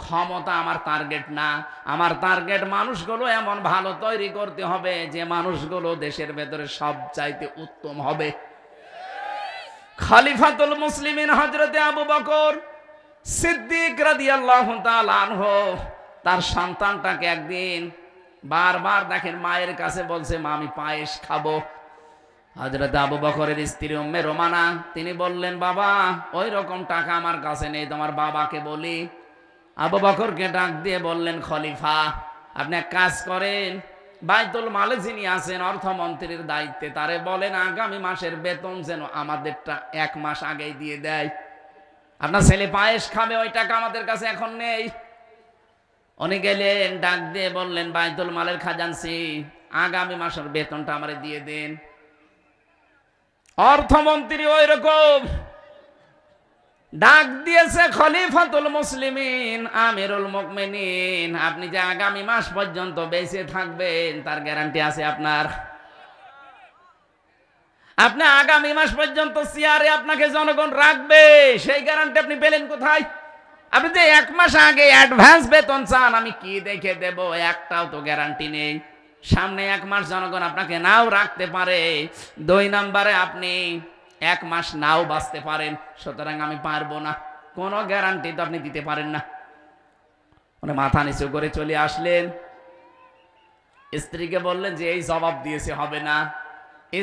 ক্ষমতা আমার টার্গেট না। আমার টার্গেট মানুষগুলো এমন ভালো তৈরি করতে হবে যে মানুষগুলো দেশের ভেতরে সব চাইতে উত্তম হবে। খলিফাতুল মুসলিমিন হযরতে আবু বকর সিদ্দিক রাদিয়াল্লাহু তাআলা আনহু, তার সন্তানটাকে একদিন বারবার দেখেন মায়ের কাছে বলছে, মা আমি পায়েস খাবো। হযরত আবু বকরের স্ত্রী উম্মে রোমানা তিনি বললেন, বাবা ওই রকম টাকা আমার কাছে নেই, তোমার বাবাকে বলি। আবু বকরকে ডাক দিয়ে বললেন, খলিফা আপনি এক কাজ করেন, বাইতুল মালে যিনি আছেন অর্থমন্ত্রীর দায়িত্বে, তারে বলেন আগামী মাসের বেতন যেন আমাদেরটা 1 মাস আগেই দিয়ে দেয়। আপনার ছেলে পায়েস খাবে, ওই টাকা আমাদের কাছে এখন নেই। উনি গেলেন, ডাক দিয়ে বললেন, বাইতুল মালের খাজানচি আগামী মাসের বেতনটা আমারে দিয়ে দেন। অর্থমন্ত্রী ওই রকম ডাক দিয়েছে, খলিফাতুল মুসলিমিন আমিরুল মুমিনিন, আপনি যে আগামী মাস পর্যন্ত বেঁচে থাকবেন তার গ্যারান্টি আছে আপনার? আপনি আগামী মাস পর্যন্ত চেয়ারে আপনাকে জনগণ রাখবে, সেই গ্যারান্টি আপনি পেলেন কোথায়? আপনি যে 1 মাস আগে অ্যাডভান্স বেতন চান, আমি কি দেখে দেব? একটাও তো গ্যারান্টি নেই। সামনে 1 মাস জনগণ আপনাকে নাও রাখতে পারে, 2 নম্বরে আপনি 1 মাস নাও বাঁচতে পারেন। সুতরাং আমি পারবো না, কোনো গ্যারান্টি তো আপনি দিতে পারেন না। মানে মাথা নিচু করে চলে আসলেন, স্ত্রীকে বললেন যে এই জবাব দিয়েছে হবে না।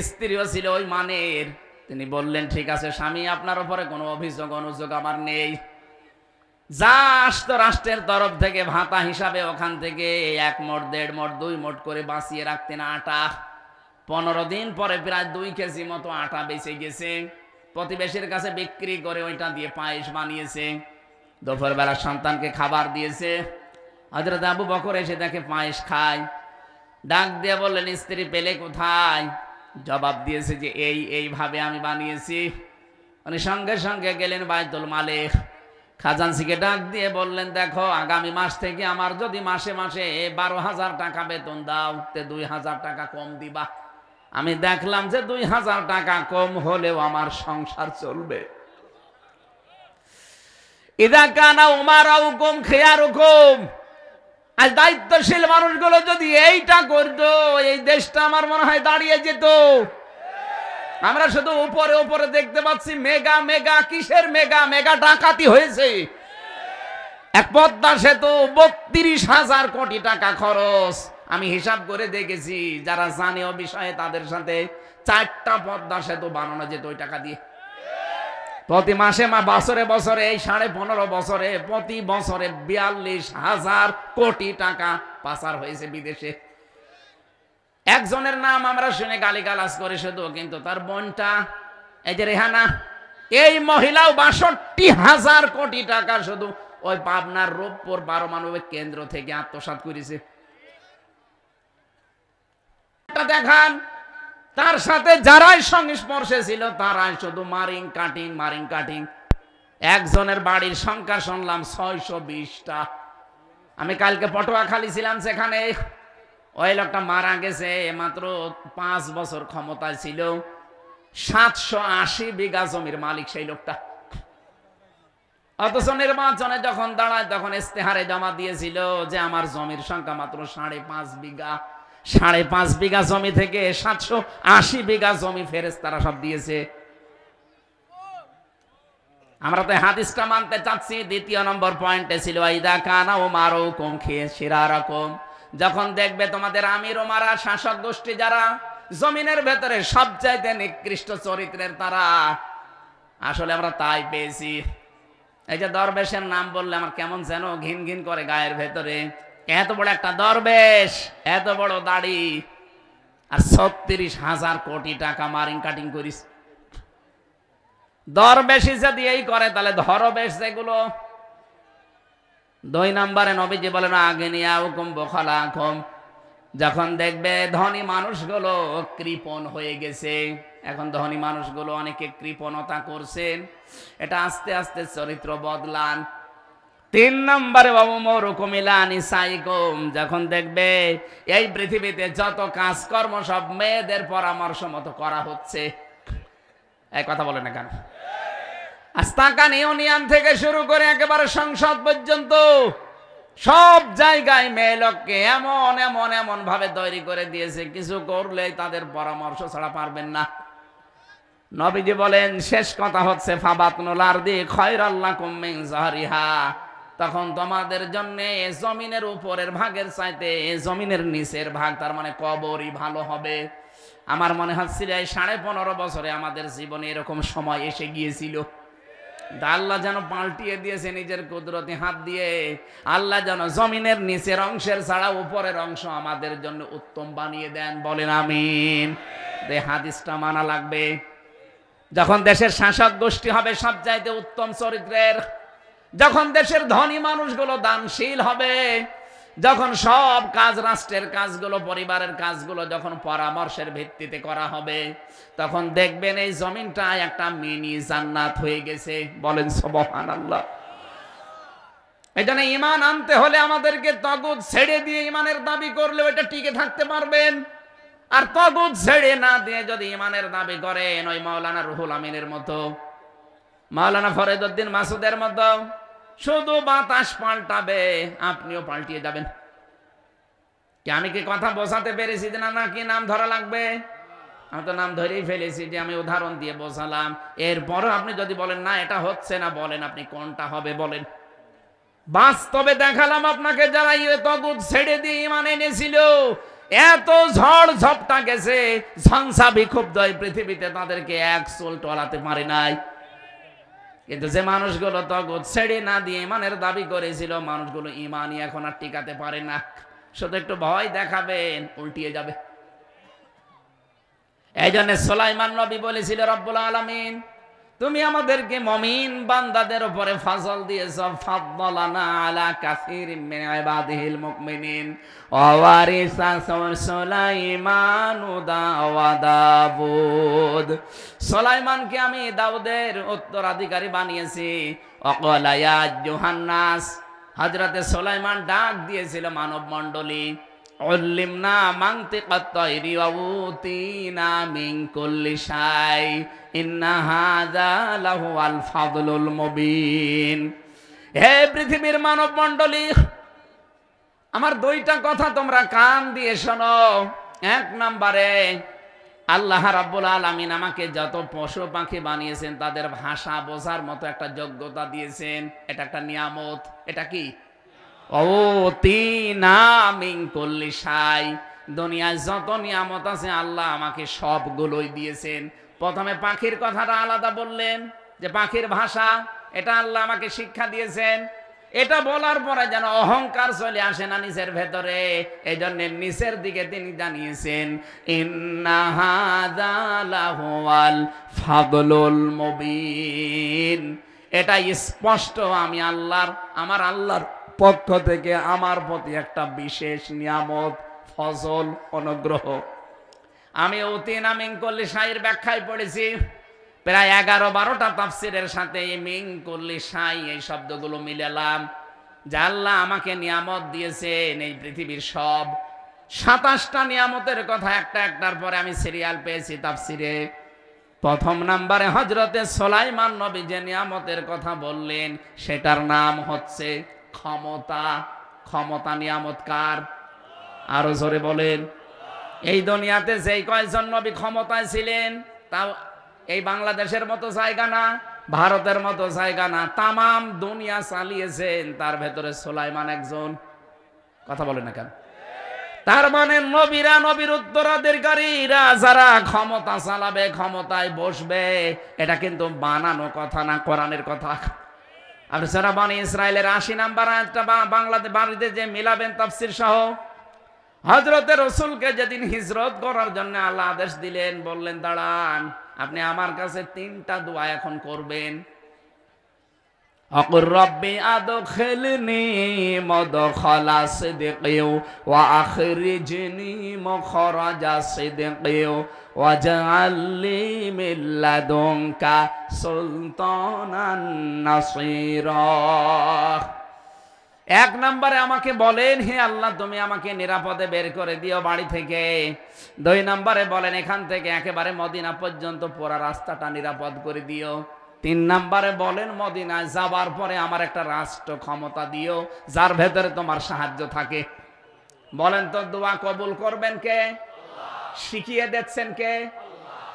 স্ত্রীও ছিল ওই মানের, তিনি বললেন ঠিক আছে স্বামী, আপনার উপরে কোনো অভিযোগ অনুযোগ আমার নেই। যা আসতো রাষ্ট্রের তরফ থেকে ভাতা হিসাবে ওখান থেকে 1 মোট 1.5 মোট 2 মোট করে বাঁচিয়ে রাখতেন আটা। 15 দিন পরে প্রায় 2 কেজি মতো আটা বেঁচে গেছে। প্রতিবেশীর কাছে বিক্রি করে ওইটা দিয়ে পায়েস বানিয়েছে, দুপুরবেলা সন্তানকে খাবার দিয়েছে। হযরত আবু বকর এসে দেখে পায়েস খায়, ডাক দিয়ে বললেন, স্ত্রী পেলে কোথায়? জবাব দিয়েছে যে এইভাবে আমি বানিয়েছি। উনি সঙ্গে সঙ্গে গেলেন বাইতুল মালে, খাজানচিকে ডাক দিয়ে বললেন, দেখো আগামী মাস থেকে আমার যদি মাসে মাসে 12,000 টাকা বেতন দাও, তে 2,000 টাকা কম দিবা। আমি দেখলাম যে 2,000 টাকা কম হলেও আমার সংসার চলবে। ইদা কানা উমারাউকুম খিয়ারুকুম, আজ দায়িত্বশীল মানুষগুলো যদি এইটা করতো, এই দেশটা আমার মনে হয় দাঁড়িয়ে যেত। আমরা শুধু উপরে উপরে দেখতে পাচ্ছি মেগা মেগা, কিসের মেগা? মেগা ডাকাতি হয়েছে। এক পদ্মা সেতু 32,000 কোটি টাকা খরচ। আমি হিসাব করে দেখেছি, যারা জানে ও বিষয়ে তাদের সাথে 4টা পদ্মা সেতু বানানো যেত ওই টাকা দিয়ে। প্রতি মাসে বছরে বছরে, এই 15.5 বছরে প্রতি বছরে 42,000 কোটি টাকা পাচার হয়েছে বিদেশে। একজনের নাম আমরা শুনে গালিগালাজ করে শুধু, কিন্তু তার বোনটা এই যে রেহানা, এই মহিলাও 62,000 কোটি টাকা শুধু ওই পাবনার রূপপুর পারমাণবিক কেন্দ্র থেকে আত্মসাৎ করেছে। দেখান, তার সাথে যারাই সংস্পর্শে ছিল তারাই শুধু মারিং কাটিং। একজনের বাড়ির সংখ্যা শুনলাম 620টা। আমি কালকে পটুয়াখালী ছিলাম, সেখানে ওই লোকটা মারা গেছে, মাত্র 5 বছর ক্ষমতায় ছিল, 780 বিঘা জমির মালিক সেই লোকটা। অথচ নির্বাচনে যখন দাঁড়ায় তখন ইস্তেহারে জমা দিয়েছিল যে আমার জমির সংখ্যা মাত্র 5.5 বিঘা। 5.5 বিঘা জমি থেকে 780 বিঘা জমি ফেরেশতারা সব দিয়েছে। আমরা তো হাদিসটা মানতে চাচ্ছি। 2 নম্বর পয়েন্টে ছিল ইদা কানা উমারুকুম খিরারাকুম, যখন দেখবে তোমাদের আমির ওমারা, শাসক গোষ্ঠী যারা জমিনের ভেতরে সবচাইতে নিকৃষ্ট চরিত্রের, তারা আসলে আমরা তাই পেয়েছি। এই যে দরবেশের নাম বললে আমার কেমন যেন ঘিন ঘিন করে গায়ের ভেতরে। এত বড় একটা দরবেশ, এত বড় দাড়ি, আর 36,000 কোটি টাকা মারিং কাটিং করিস। দরবেশি যদি এই করে তাহলে ধরবেশ যেগুলো। 2 নম্বরে নবীজি বলেন আগনিয়াউকুম বুখালাকুম, যখন দেখবে ধনী মানুষগুলো কৃপণ হয়ে গেছে, এখন ধনী মানুষগুলো অনেকে কৃপণতা করছেন, এটা আস্তে আস্তে চরিত্র বদলান। 3 নম্বরে ওয়ামুরুকুম ইলা নিসাইকুম, যখন দেখবে এই পৃথিবীতে যত কাজকর্ম সব মেয়েদের পরামর্শ মতো করা হচ্ছে। এই কথা বলে না কেন? আস্তাকান ইউনিয়ন থেকে শুরু করে একেবারে সংসদ পর্যন্ত সব জায়গায় মেয়ে লোককে এমন এমন এমন ভাবে তৈরি করে দিয়েছে, কিছু করলে তাদের পরামর্শ ছাড়া পারবেন না। নবীজি বলেন শেষ কথা হচ্ছে ফাবাতনুল আরদি খায়রাল্লাকুম মিন যাহরিহা, তখন তোমাদের জন্য জমিনের উপরের ভাগের চাইতে জমিনের নিচের ভাগ, তার মানে কবরই ভালো হবে। আমার মনে হচ্ছিল এই 15.5 বছরে আমাদের জীবনে এরকম সময় এসে গিয়েছিল। আল্লাহ যেন পাল্টিয়ে দিয়েছে নিজের কুদরতি হাত দিয়ে। আল্লাহ যেন জমিনের নিচের অংশের ছাড়া উপরের অংশ আমাদের জন্য উত্তম বানিয়ে দেন, বলেন আমিন। এই হাদিসটা মানা লাগবে। যখন দেশের শাসক গোষ্ঠী হবে সবচাইতে উত্তম চরিত্রের, যখন দেশের ধনী মানুষগুলো দানশীল হবে, যখন সব কাজ, রাষ্ট্রের কাজগুলো, পরিবারের কাজগুলো যখন পরামর্শের ভিত্তিতে করা হবে, তখন দেখবেন এই জমিনটা একটা মিনি জান্নাত হয়ে গেছে, বলেন সুবহানাল্লাহ। এই জন্য ঈমান আনতে হলে আমাদেরকে তাগুত ছেড়ে দিয়ে ঈমানের দাবি করলে ওটা টিকে থাকতে পারবেন। আর তাগুত ছেড়ে না দিয়ে যদি ঈমানের দাবি করেন, ওই মাওলানা রুহুল আমিনের মতো, মাওলানা ফরিদউদ্দিন মাসুদের মতো, শুধু বাতাস পাল্টাবে, আপনিও পাল্টিয়ে যাবেন। কি আমি কি কথা বোঝাতে পেরেছি না, নাকি নাম ধরা লাগবে? আমি তো নাম ধরেই ফেলেছি, যে আমি উদাহরণ দিয়ে বোঝালাম। এরপরও আপনি যদি বলেন না এটা হচ্ছে না, বলেন আপনি কোনটা হবে বলেন। বাস্তবে দেখালাম আপনাকে, যারা তাগুত ছেড়ে দিয়ে ঈমান এনেছিল, এত ঝড় ঝপটা গেছে, ঝঞ্ঝা বিক্ষুব্ধ পৃথিবীতে তাদেরকে এক চুল টলাতে পারে নাই। কিন্তু যে মানুষগুলো তাগুত ছেড়ে না দিয়ে ঈমানের দাবি করেছিল, মানুষগুলো ঈমানই এখন আর টিকাতে পারে না। শুধু একটু ভয় দেখাবেন, উল্টিয়ে যাবে। এই জন্য সুলাইমান নবী বলেছিল, রব্বুল আলামিন তুমি আমাদেরকে মুমিন বান্দাদের উপরে ফজল দিয়েছো, ফাদলানা আলা কাসীরিম মিন ইবাদিহিল মুমিনিন ওয়া ওয়ারিসা সুলাইমান দাউদ। সুলাইমানকে আমি দাউদের উত্তরাধিকারী বানিয়েছি। ওয়াকালা ইয়া আইয়ুহান্নাস, হযরতে সুলাইমান ডাক দিয়েছিল মানব মণ্ডলী, উল্লিমনা মানতিকাত তায়রি ওয়া উতিনা মিন কুল্লি শাই ইন্না হাযা লাহুয়াল ফাদলুল মুবিন। হে পৃথিবীর মানব মণ্ডলী, আমার দুইটা কথা তোমরা কান দিয়ে শোনো। এক নম্বরে, আল্লাহ রাব্বুল আলামিন আমাকে যত পশু পাখি বানিয়েছেন তাদের ভাষা বোঝার মতো একটা যোগ্যতা দিয়েছেন। এটা একটা নিয়ামত। এটা কি? দুনিয়ায় যত নিয়ামত আছে আল্লাহ আমাকে সবগুলোই দিয়েছেন। প্রথমে পাখির কথাটা আলাদা বললেন, যে পাখির ভাষা, এটা আল্লাহ আমাকে শিক্ষা দিয়েছেন। এটা বলার পরে যেন অহংকার চলে আসে না নিচের ভেতরে, এই জন্য নিচের দিকে তিনি জানিয়েছেন, ইন্না হাযা লাহুয়াল ফাদলুল মুবিন। এটা স্পষ্ট আমি আল্লাহর, আমার আল্লাহর পক্ষ থেকে আমার প্রতি একটা বিশেষ নিয়ামত, ফজল, অনুগ্রহ। আমি উতিনা মিন কুল্লি শাইয়ের ব্যাখ্যায় পড়েছি, প্রায় 11-12টা তাফসীরের সাথে এই মিন কুল্লি শাই এই শব্দগুলো মিলালাম। যে আল্লাহ আমাকে নিয়ামত দিয়েছেন এই পৃথিবীর সব 27টা নিয়ামতের কথা একটা একটার পরে আমি সিরিয়াল পেয়েছি তাফসীরে। প্রথম নম্বরে হযরতে সুলাইমান নবী যে নিয়ামতের কথা বললেন, সেটার নাম হচ্ছে ক্ষমতা। ক্ষমতা নিয়ামত কার? আরো জোরে বলেন। এই দুনিয়াতে যেই কয়েকজন নবী ক্ষমতায় ছিলেন, তাও এই বাংলাদেশের মতো জায়গা না, ভারতের মতো জায়গা না, তামাম দুনিয়া চালিয়েছেন, তার ভেতরে সুলাইমান একজন। কথা বলে না কেন? তার মানে নবীরা, নবীর উত্তরাধিকারীরা যারা ক্ষমতা চালাবে, ক্ষমতায় বসবে, এটা কিন্তু বানানো কথা না, কোরআনের কথা। আর যারা বনি ইসরায়েলের 80 নাম্বার আয়াতটা বাংলাতে বাড়িতে যে মিলাবেন তাফসীর সহ, হযরতে রাসূলকে যেদিন হিজরত করার জন্য আল্লাহ আদেশ দিলেন, বললেন দাঁড়ান, আপনি আমার কাছে 3টা দোয়া এখন করবেন। আকুর রব্বি আদখিলনি মাদখালা সিদকিও ওয়া আখরিজনি মাখরাজা সিদকিও ওয়াজআলনি মিন লাদুনকা সুলতানান নাসীরা। এক নম্বরে আমাকে বলেন, হে আল্লাহ তুমি আমাকে নিরাপদে বের করে দিও বাড়ি থেকে। 2 নম্বরে বলেন, এখান থেকে একেবারে মদিনা পর্যন্ত পুরো রাস্তাটা নিরাপদ করে দিও। 3 নম্বরে বলেন, মদিনায় যাবার পরে আমার একটা রাষ্ট্র ক্ষমতা দিও, যার ভেতরে তোমার সাহায্য থাকে। বলেন তো দোয়া কবুল করবেন কে? শিখিয়ে দিচ্ছেন কে?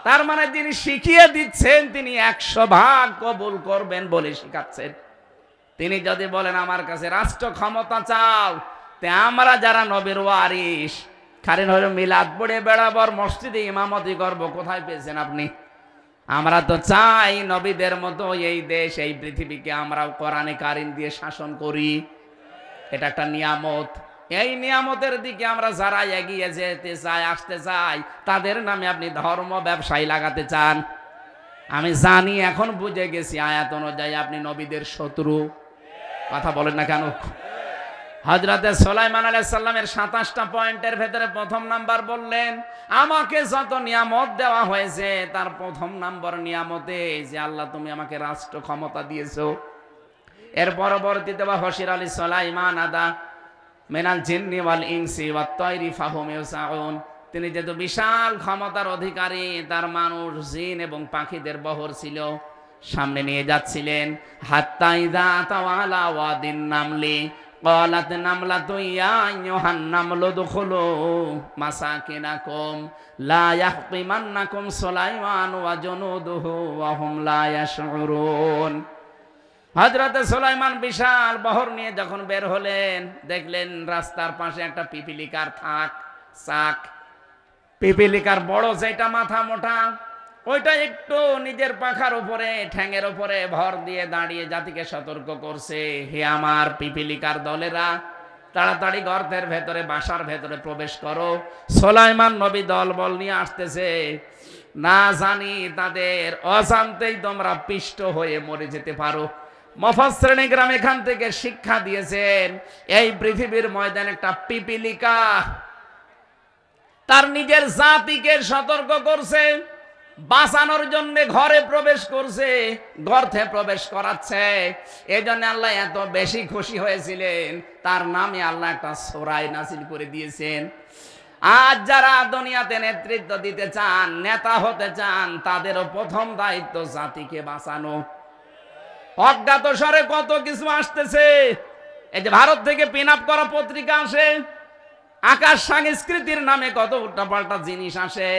তার মানে যিনি শিখিয়ে দিচ্ছেন তিনি 100 ভাগ কবুল করবেন বলে শিখাচ্ছেন। তিনি যদি বলেন আমার কাছে রাষ্ট্র ক্ষমতা চাও, তে আমরা যারা নবীর ওয়ারিস, কারণ হলো মিলাদ পড়ে বেড়াবার মসজিদে ইমামতি করব, কোথায় পেয়েছেন আপনি? আমরা তো চাই নবীদের মতো এই দেশ এই পৃথিবীকে আমরাও কোরআনে কারিম দিয়ে শাসন করি। এটা একটা নিয়ামত। এই নিয়ামতের দিকে আমরা যারা এগিয়ে যেতে চাই, আসতে চাই, তাদের নামে আপনি ধর্ম ব্যবসায়ী লাগাতে চান। আমি জানি, এখন বুঝে গেছি আয়াত অনুযায়ী আপনি নবীদের শত্রু। কথা বলেন না কেন? হযরতে সুলাইমান আলাইহিস সালামের 27টা পয়েন্টের ভেতরে প্রথম নাম্বার বললেন, আমাকে যত নিয়ামত দেওয়া হয়েছে তার প্রথম নাম্বার নিয়ামতে যে আল্লাহ তুমি আমাকে রাষ্ট্র ক্ষমতা দিয়েছো। এর পরবর্তীতে ওয়াহশির আলী সুলাইমান আদা মিনাল জিন্নি ওয়াল ইনসি ওয়াত তায়রি ফাহুম ইউসাউন। তিনি যেহেতু বিশাল ক্ষমতার অধিকারী, তার মানুষ, জিন এবং পাখিদের বহর ছিল, সামনে নিয়ে যাচ্ছিলেন। হাত্তা ইযা তাওয়ালা ওয়াদিন নামলি ক্বালাত নামলাতু ইয়া আইয়ুহান নামলু দুখুলু মাসাকিনাকুম লা ইয়াহতিমান্নাকুম সুলাইমান ওয়া জুনুদুহু ওয়া হুম লা ইয়াশউরুন। হযরতে সুলাইমান বিশাল বহর নিয়ে যখন বের হলেন, দেখলেন রাস্তার পাশে একটা পিপিলিকার চাক। পিপিলিকার বড় যেটা মাথা মোটা, ওইটা একটু নিজের পাখার উপরে, ঠ্যাঙের উপরে ভর দিয়ে দাঁড়িয়ে জাতিকে সতর্ক করছে, হে আমার পিপিলিকার দলেরা, তাড়াতাড়ি গর্তের ভেতরে, বাসার ভেতরে প্রবেশ করো। সুলাইমান নবী দল বল নিয়ে আসতেছে, না জানি তাদের অজান্তেই তোমরা পিষ্ট হয়ে মরে যেতে পারো। মুফাসসিরিন ইকরাম এখান থেকে শিক্ষা দিয়েছেন, এই পৃথিবীর ময়দানে একটা পিপিলিকা তার নিজের জাতিকে সতর্ক করছে, বাঁচানোর জন্য ঘরে প্রবেশ করছে, গর্তে প্রবেশ করাচ্ছে। এই জন্য আল্লাহ এত বেশি খুশি হয়েছিলেন, তার নামে আল্লাহ একটা সূরা নাযিল করে দিয়েছেন। আজ যারা দুনিয়াতে নেতৃত্ব দিতে চান, নেতা হতে চান, তাদেরও প্রথম দায়িত্ব জাতিকে বাঁচানো। অজ্ঞাত স্বরে কত কিছু আসতেছে। এই যে ভারত থেকে পিন আপ করা পত্রিকা আসে, আকাশ সংস্কৃতির নামে কত উল্টাপাল্টা জিনিস আসে।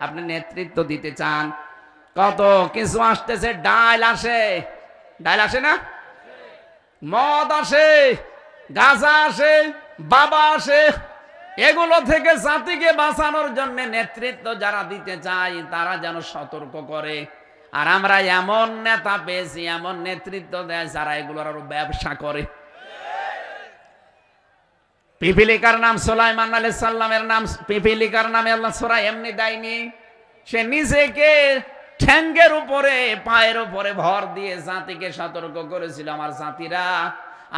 আপনি নেতৃত্ব দিতে চান, কত কিছু আসতেছে। ডাল আসে না, মদ আসে, গাঁজা আসে, বাবা আসে। এগুলো থেকে জাতিকে বাঁচানোর জন্য নেতৃত্ব যারা দিতে চায়, তারা যেন সতর্ক করে। আর আমরা এমন নেতা পেয়েছি, এমন নেতৃত্ব দেয় যারা এগুলোর আরো ব্যবসা করে। পিপিলিকার নাম সুলাইমান আলাইহিস সালামের নাম, পিপিলিকার নামে আল্লাহ সূরা এমনি দেয়নি। সে নিজেকে ঠ্যাঙ্গের উপরে, পায়ের উপরে ভর দিয়ে জাতিকে সতর্ক করেছিল, আমার জাতিরা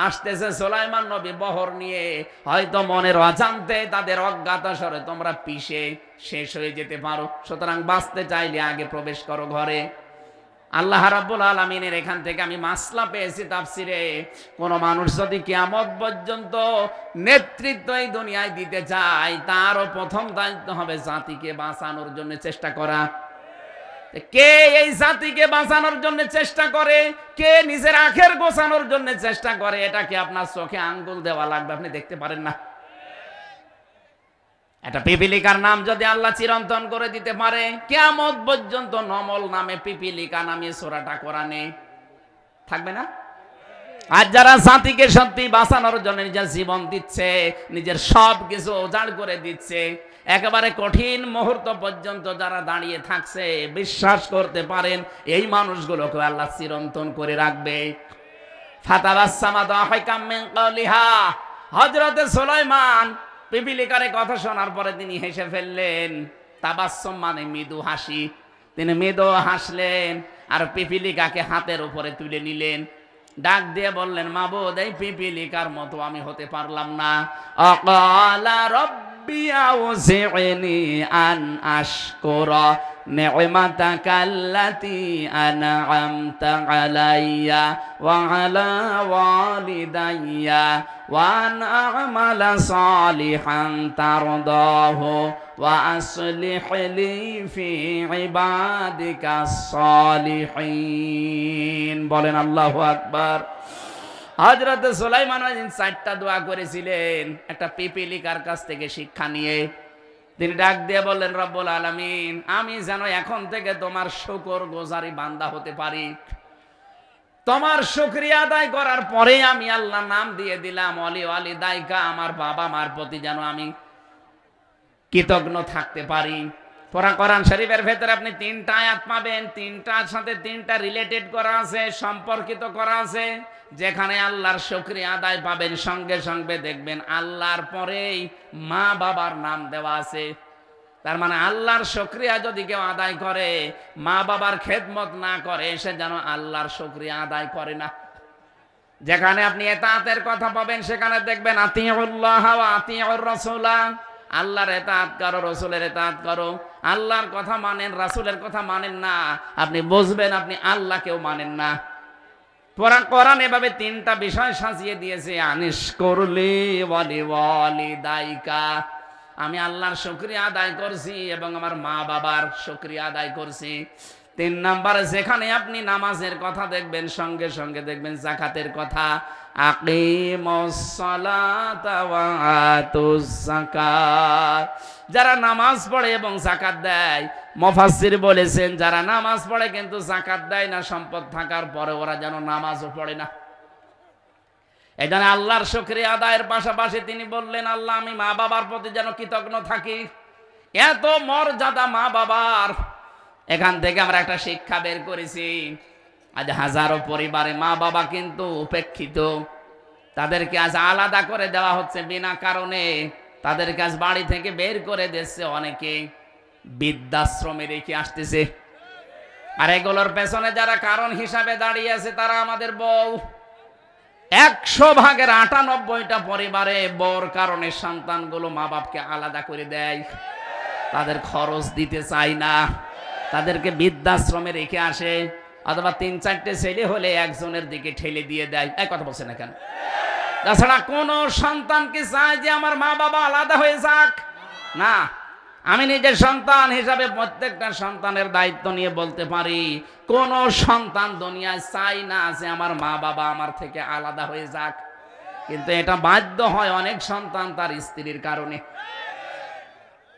আসতেছে সুলাইমান নবী বহর নিয়ে, হয়তো মনের অজান্তে তাদের অজ্ঞাতসারে তোমরা পিষে শেষ হয়ে যেতে পারো। সুতরাং বাঁচতে চাইলে আগে প্রবেশ করো ঘরে। আল্লাহ রাব্বুল আলামিনের এখান থেকে আমি মাসলা পেয়েছি তাফসিরে, কোন মানুষ যদি কিয়ামত পর্যন্ত নেতৃত্ব এই দুনিয়ায় দিতে চায়, তারও প্রথম দায়িত্ব হবে জাতিকে বাঁচানোর জন্য চেষ্টা করা। কে এই জাতিকে বাঁচানোর জন্য চেষ্টা করে, কে নিজের আখের গোছানোর জন্য চেষ্টা করে, এটাকে আপনার চোখে আঙ্গুল দেওয়া লাগবে, আপনি দেখতে পারেন না। একটা পিপিলিকার নাম যদি আল্লাহ চিরন্তন করে দিতে পারে, কিয়ামত পর্যন্ত নমল নামে পিপিলিকা নামে সূরাটা কোরআনে থাকবে না। আর যারা জাতিকে সত্যি বাঁচানোর জন্য নিজের জীবন দিচ্ছে, নিজের সব কিছু উজাড় করে দিচ্ছে, একেবারে কঠিন মুহূর্ত পর্যন্ত যারা দাঁড়িয়ে থাকছে, বিশ্বাস করতে পারেন এই মানুষগুলোকে আল্লাহ চিরন্তন করে রাখবে। ফাতাবাসসামা দাহিকাম মিন কাওলিহা। হযরতে সুলাইমান পিপিলিকারে কথা শোনার পরে তিনি হেসে ফেললেন। তাবাসসুম মানে মৃদু হাসি। তিনি মৃদু হাসলেন আর পিপিলিকাকে হাতের উপরে তুলে নিলেন। ডাক দিয়ে বললেন, মাবুদ, এই পিপিলিকার মতো আমি হতে পারলাম না। আকালা রব্বি আউজি'নি আন আশকুরা নি'মাতাকাল্লাতী আন'আমতা আলাইয়া ওয়া আলা ওয়ালিদাইয়া ওয়া আন আ'মালা সালিহান তারদাহু ওয়া আসলিহ লি ফি ইবাদিকাস সালিহিন। বলেন আল্লাহু আকবার। হযরত সুলাইমান আলাইহিস সালাম 4টা দোয়া করেছিলেন একটা পিপিলিকার কাছ থেকে শিক্ষা নিয়ে। তিনি ডাক দিয়ে বললেন, রব্বুল আলামিন, আমি যেন এখন থেকে তোমার শুকরগুজারি বান্দা হতে পারি। তোমার শুকরিয়া আদায় করার পরে আমি আল্লাহ নাম দিয়ে দিলাম ওয়ালি ওয়ালিদাইকা, আমার বাবা মার প্রতি যেন আমি কৃতজ্ঞ থাকতে পারি। কোরআন শরীফের ভেতরে আপনি 3টা আয়াত পাবেন, 3টার সাথে 3টা রিলেটেড করা আছে, সম্পর্কিত করা আছে। যেখানে আল্লাহর শুকরিয়া আদায় পাবেন, সঙ্গে সঙ্গে দেখবেন আল্লাহর পরেই মা বাবার নাম দেওয়া আছে। তার মানে আল্লাহর শুকরিয়া যদি কেউ আদায় করে, মা বাবার খেদমত না করে, সে যেন আল্লাহর শুকরিয়া আদায় করে না। যেখানে আপনি ইতাআতের কথা পাবেন, সেখানে দেখবেন আতিউল্লাহ ওয়া আতিউর রাসূলা, আল্লাহর ইতাআত করো, রাসূলের ইতাআত করো। আল্লাহর কথা মানেন, রাসূলের কথা মানেন না, আপনি বুঝবেন আপনি আল্লাহকেও মানেন না। কোরআন এভাবে 3টা বিষয় সাজিয়ে দিয়েছে, আনিশকুরলি ওয়ালি ওয়ালিদাইকা, আমি আল্লাহর শুকরিয়া আদায় করছি এবং আমার মা বাবার শুকরিয়া আদায় করছি। 3 নম্বরে যেখানে আপনি নামাজের কথা দেখবেন, সঙ্গে সঙ্গে দেখবেন যাকাতের কথা, আকিমুস সালাতা ওয়া আতুজ যাকাত। যারা নামাজ পড়ে এবং যাকাত দেয়, মুফাসসির বলেছেন যারা নামাজ পড়ে কিন্তু যাকাত দেয় না, সম্পদ থাকার পরে ওরা যেন নামাজও পড়ে না। এই জন্য আল্লাহর শুকরিয়া আদায়ের পাশাপাশি তিনি বললেন, আল্লাহ আমি মা বাবার প্রতি যেন কৃতজ্ঞ থাকি। এত মর্যাদা মা বাবার। এখান থেকে আমরা একটা শিক্ষা বের করেছি, আজ হাজারো পরিবারে মা বাবা কিন্তু উপেক্ষিত, তাদেরকে আজ আলাদা করে দেওয়া হচ্ছে বিনা কারণে, তাদেরকে আজ বাড়ি থেকে বের করে দিচ্ছে, অনেকে বৃদ্ধাশ্রমে রেখে আসতেছে। আর এগুলোর পেছনে যারা কারণ হিসাবে দাঁড়িয়ে আছে তারা আমাদের বউ। 100 ভাগের 98টা পরিবারে বউর কারণে সন্তানগুলো মা বাপকে আলাদা করে দেয়, তাদের খরচ দিতে চায় না, তাদেরকে বৃদ্ধাশ্রমে রেখে আসে, অথবা 3-4টে ছেলে হলে একজনের দিকে ঠেলে দিয়ে দেয়। এই কথা বলছেন না কেন? তাছাড়া কোন সন্তান কি চায় যে আমার মা বাবা আলাদা হয়ে যাক? না। আমি নিজের সন্তান হিসাবে প্রত্যেকটা সন্তানের দায়িত্ব নিয়ে বলতে পারি, কোন সন্তান দুনিয়ায় চাই না যে আমার মা বাবা আমার থেকে আলাদা হয়ে যাক। কিন্তু এটা বাধ্য হয় অনেক সন্তান তার স্ত্রীর কারণে।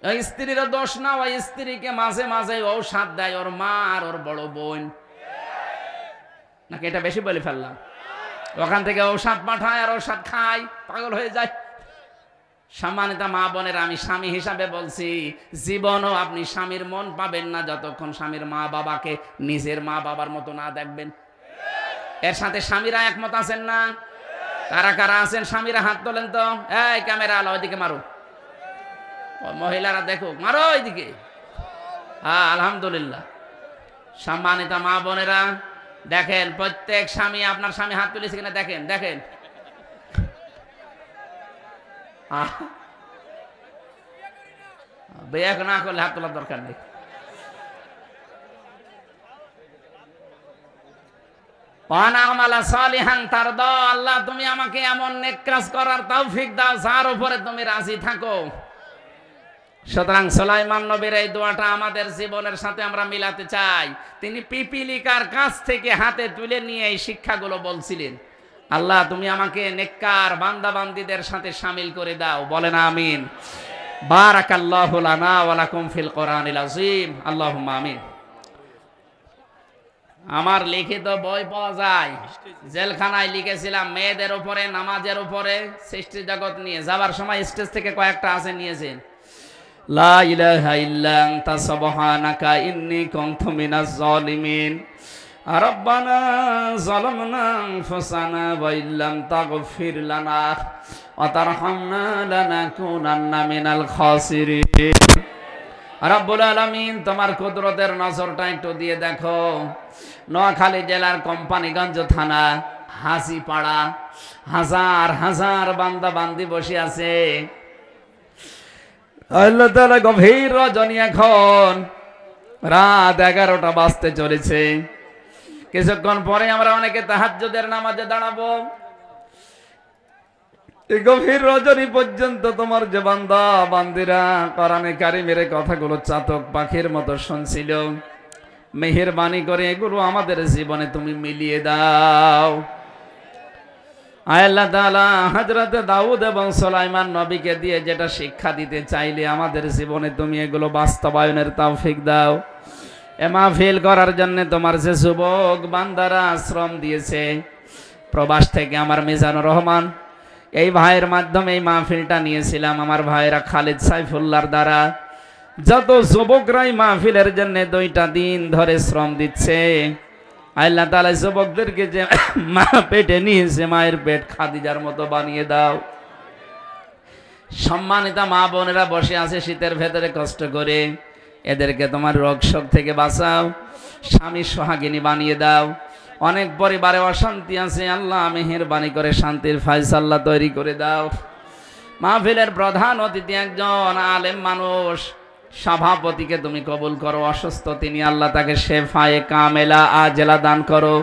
ওই স্ত্রীরও দোষ না, ওই স্ত্রীকে মাঝে মাঝে ঔষধ দেয় ওর মা আর ওর বড় বোন। নাকি এটা বেশি বলে ফেললাম? ওখান থেকে ঔষধ পাঠায় আর ঔষধ খায়, পাগল হয়ে যায়। সম্মানিত মা বোনের, আমি স্বামী হিসাবে বলছি, জীবনও আপনি স্বামীর মন পাবেন না যতক্ষণ স্বামীর মা বাবাকে নিজের মা বাবার মতো না দেখবেন। এর সাথে স্বামীরা একমত আছেন না? কারা কারা আছেন স্বামীরা? হাত তোলেন তো। এই ক্যামেরা আলো, ওইদিকে মারো, মহিলারা দেখো, মারো ওইদিকে। হ্যাঁ, আলহামদুলিল্লাহ। সম্মানিত মা বোনেরা, দেখেন প্রত্যেক স্বামী, আপনার স্বামী হাত তুলেছে কিনা দেখেন, দেখেন। বিয়ে না করলে হাত তোলার দরকার নেই। আল্লাহ তুমি আমাকে এমন নেক কাজ করার তৌফিক দাও যার উপরে তুমি রাজি থাকো। সুতরাং সুলাইমান নবীর এই দোয়াটা আমাদের জীবনের সাথে আমরা মিলাতে চাই। তিনি পিপিলিকার কাছ থেকে হাতে তুলে নিয়ে এই শিক্ষাগুলো বলছিলেন, আল্লাহ তুমি আমাকে নেককার বান্দা বান্দীদের সাথে শামিল করে দাও। বলেন আমিন। বারাকাল্লাহু লানা ওয়া লাকুম ফিল কোরআনিল আযীম। আল্লাহুম্মা আমিন। আমার লিখিত বই পাওয়া যায়, জেলখানায় লিখেছিলাম মেয়েদের উপরে, নামাজের উপরে, সৃষ্টি জগৎ নিয়ে। যাবার সময় স্টেজ থেকে কয়েকটা আছে নিয়েছেন। লা ইলাহা ইল্লা আনতা সুবহানাকা ইন্নী কুনতু মিনাজ জালিমিন। রব্বানা যালামনা আনফুসানা ওয়া ইল্লাম তাগফির লানা ওয়া তারহামনা লানাকুনান্না মিনাল খাসিরিন। রব্বুল আলামিন, তোমার কুদরতের নজরটা একটু দিয়ে দেখো। নোয়াখালী জেলার কোম্পানিগঞ্জ থানা হাসিপাড়া হাজার হাজার বান্দা বান্দি বসে আছে। আল্লাহ তাআলা গভীর রজনী, এখন রাত 11টা বাজতে চলেছে। কিছুক্ষণ পরে আমরা অনেকে তাহাজ্জুদের নামাজে দাঁড়াবো। এই গভীর রজনী পর্যন্ত তোমার যে বান্দা বান্দিরা কোরআনে কারিমের কথাগুলো চাতক পাখির মতো শুনছিল, মেহেরবানি করে এগুলো আমাদের জীবনে তুমি মিলিয়ে দাও। আল্লাহ তাআলা হযরত দাউদ এবং সুলাইমান নবীকে দিয়ে যেটা শিক্ষা দিতে চাইলে আমাদের জীবনে তুমি এগুলো বাস্তবায়নের তৌফিক দাও। এ মাহফিল করার জন্য তোমার যে যুবক বান্দারা শ্রম দিয়েছে, প্রবাস থেকে আমার মিজানুর রহমান, এই ভাইয়ের মাধ্যমে এই মাহফিলটা নিয়েছিলাম আমার ভাইয়েরা খালিদ সাইফুল্লাহর দ্বারা। যত যুবকরাই মাহফিলের জন্য 2টা দিন ধরে শ্রম দিচ্ছে, আল্লাহ তাআলা যুবকদেরকে যে মা পেটে নিয়েছে মায়ের পেট খাদিজার মতো বানিয়ে দাও। সম্মানিতা মা বোনেরা বসে আছে শীতের ভেতরে কষ্ট করে, এদেরকে তোমার রোগ শোক থেকে বাঁচাও, স্বামী সোহাগিনী বানিয়ে দাও। অনেক পরিবারে অশান্তি আছে, আল্লাহ মেহেরবানি করে শান্তির ফায়সালা তৈরি করে দাও। মাহফিলের প্রধান অতিথি একজন আলেম মানুষ, সভাপতিকে তুমি কবুল করো, অসুস্থ তিনি, আল্লাহ তাকে শেফায়ে কামেলা আজেলা দান করো।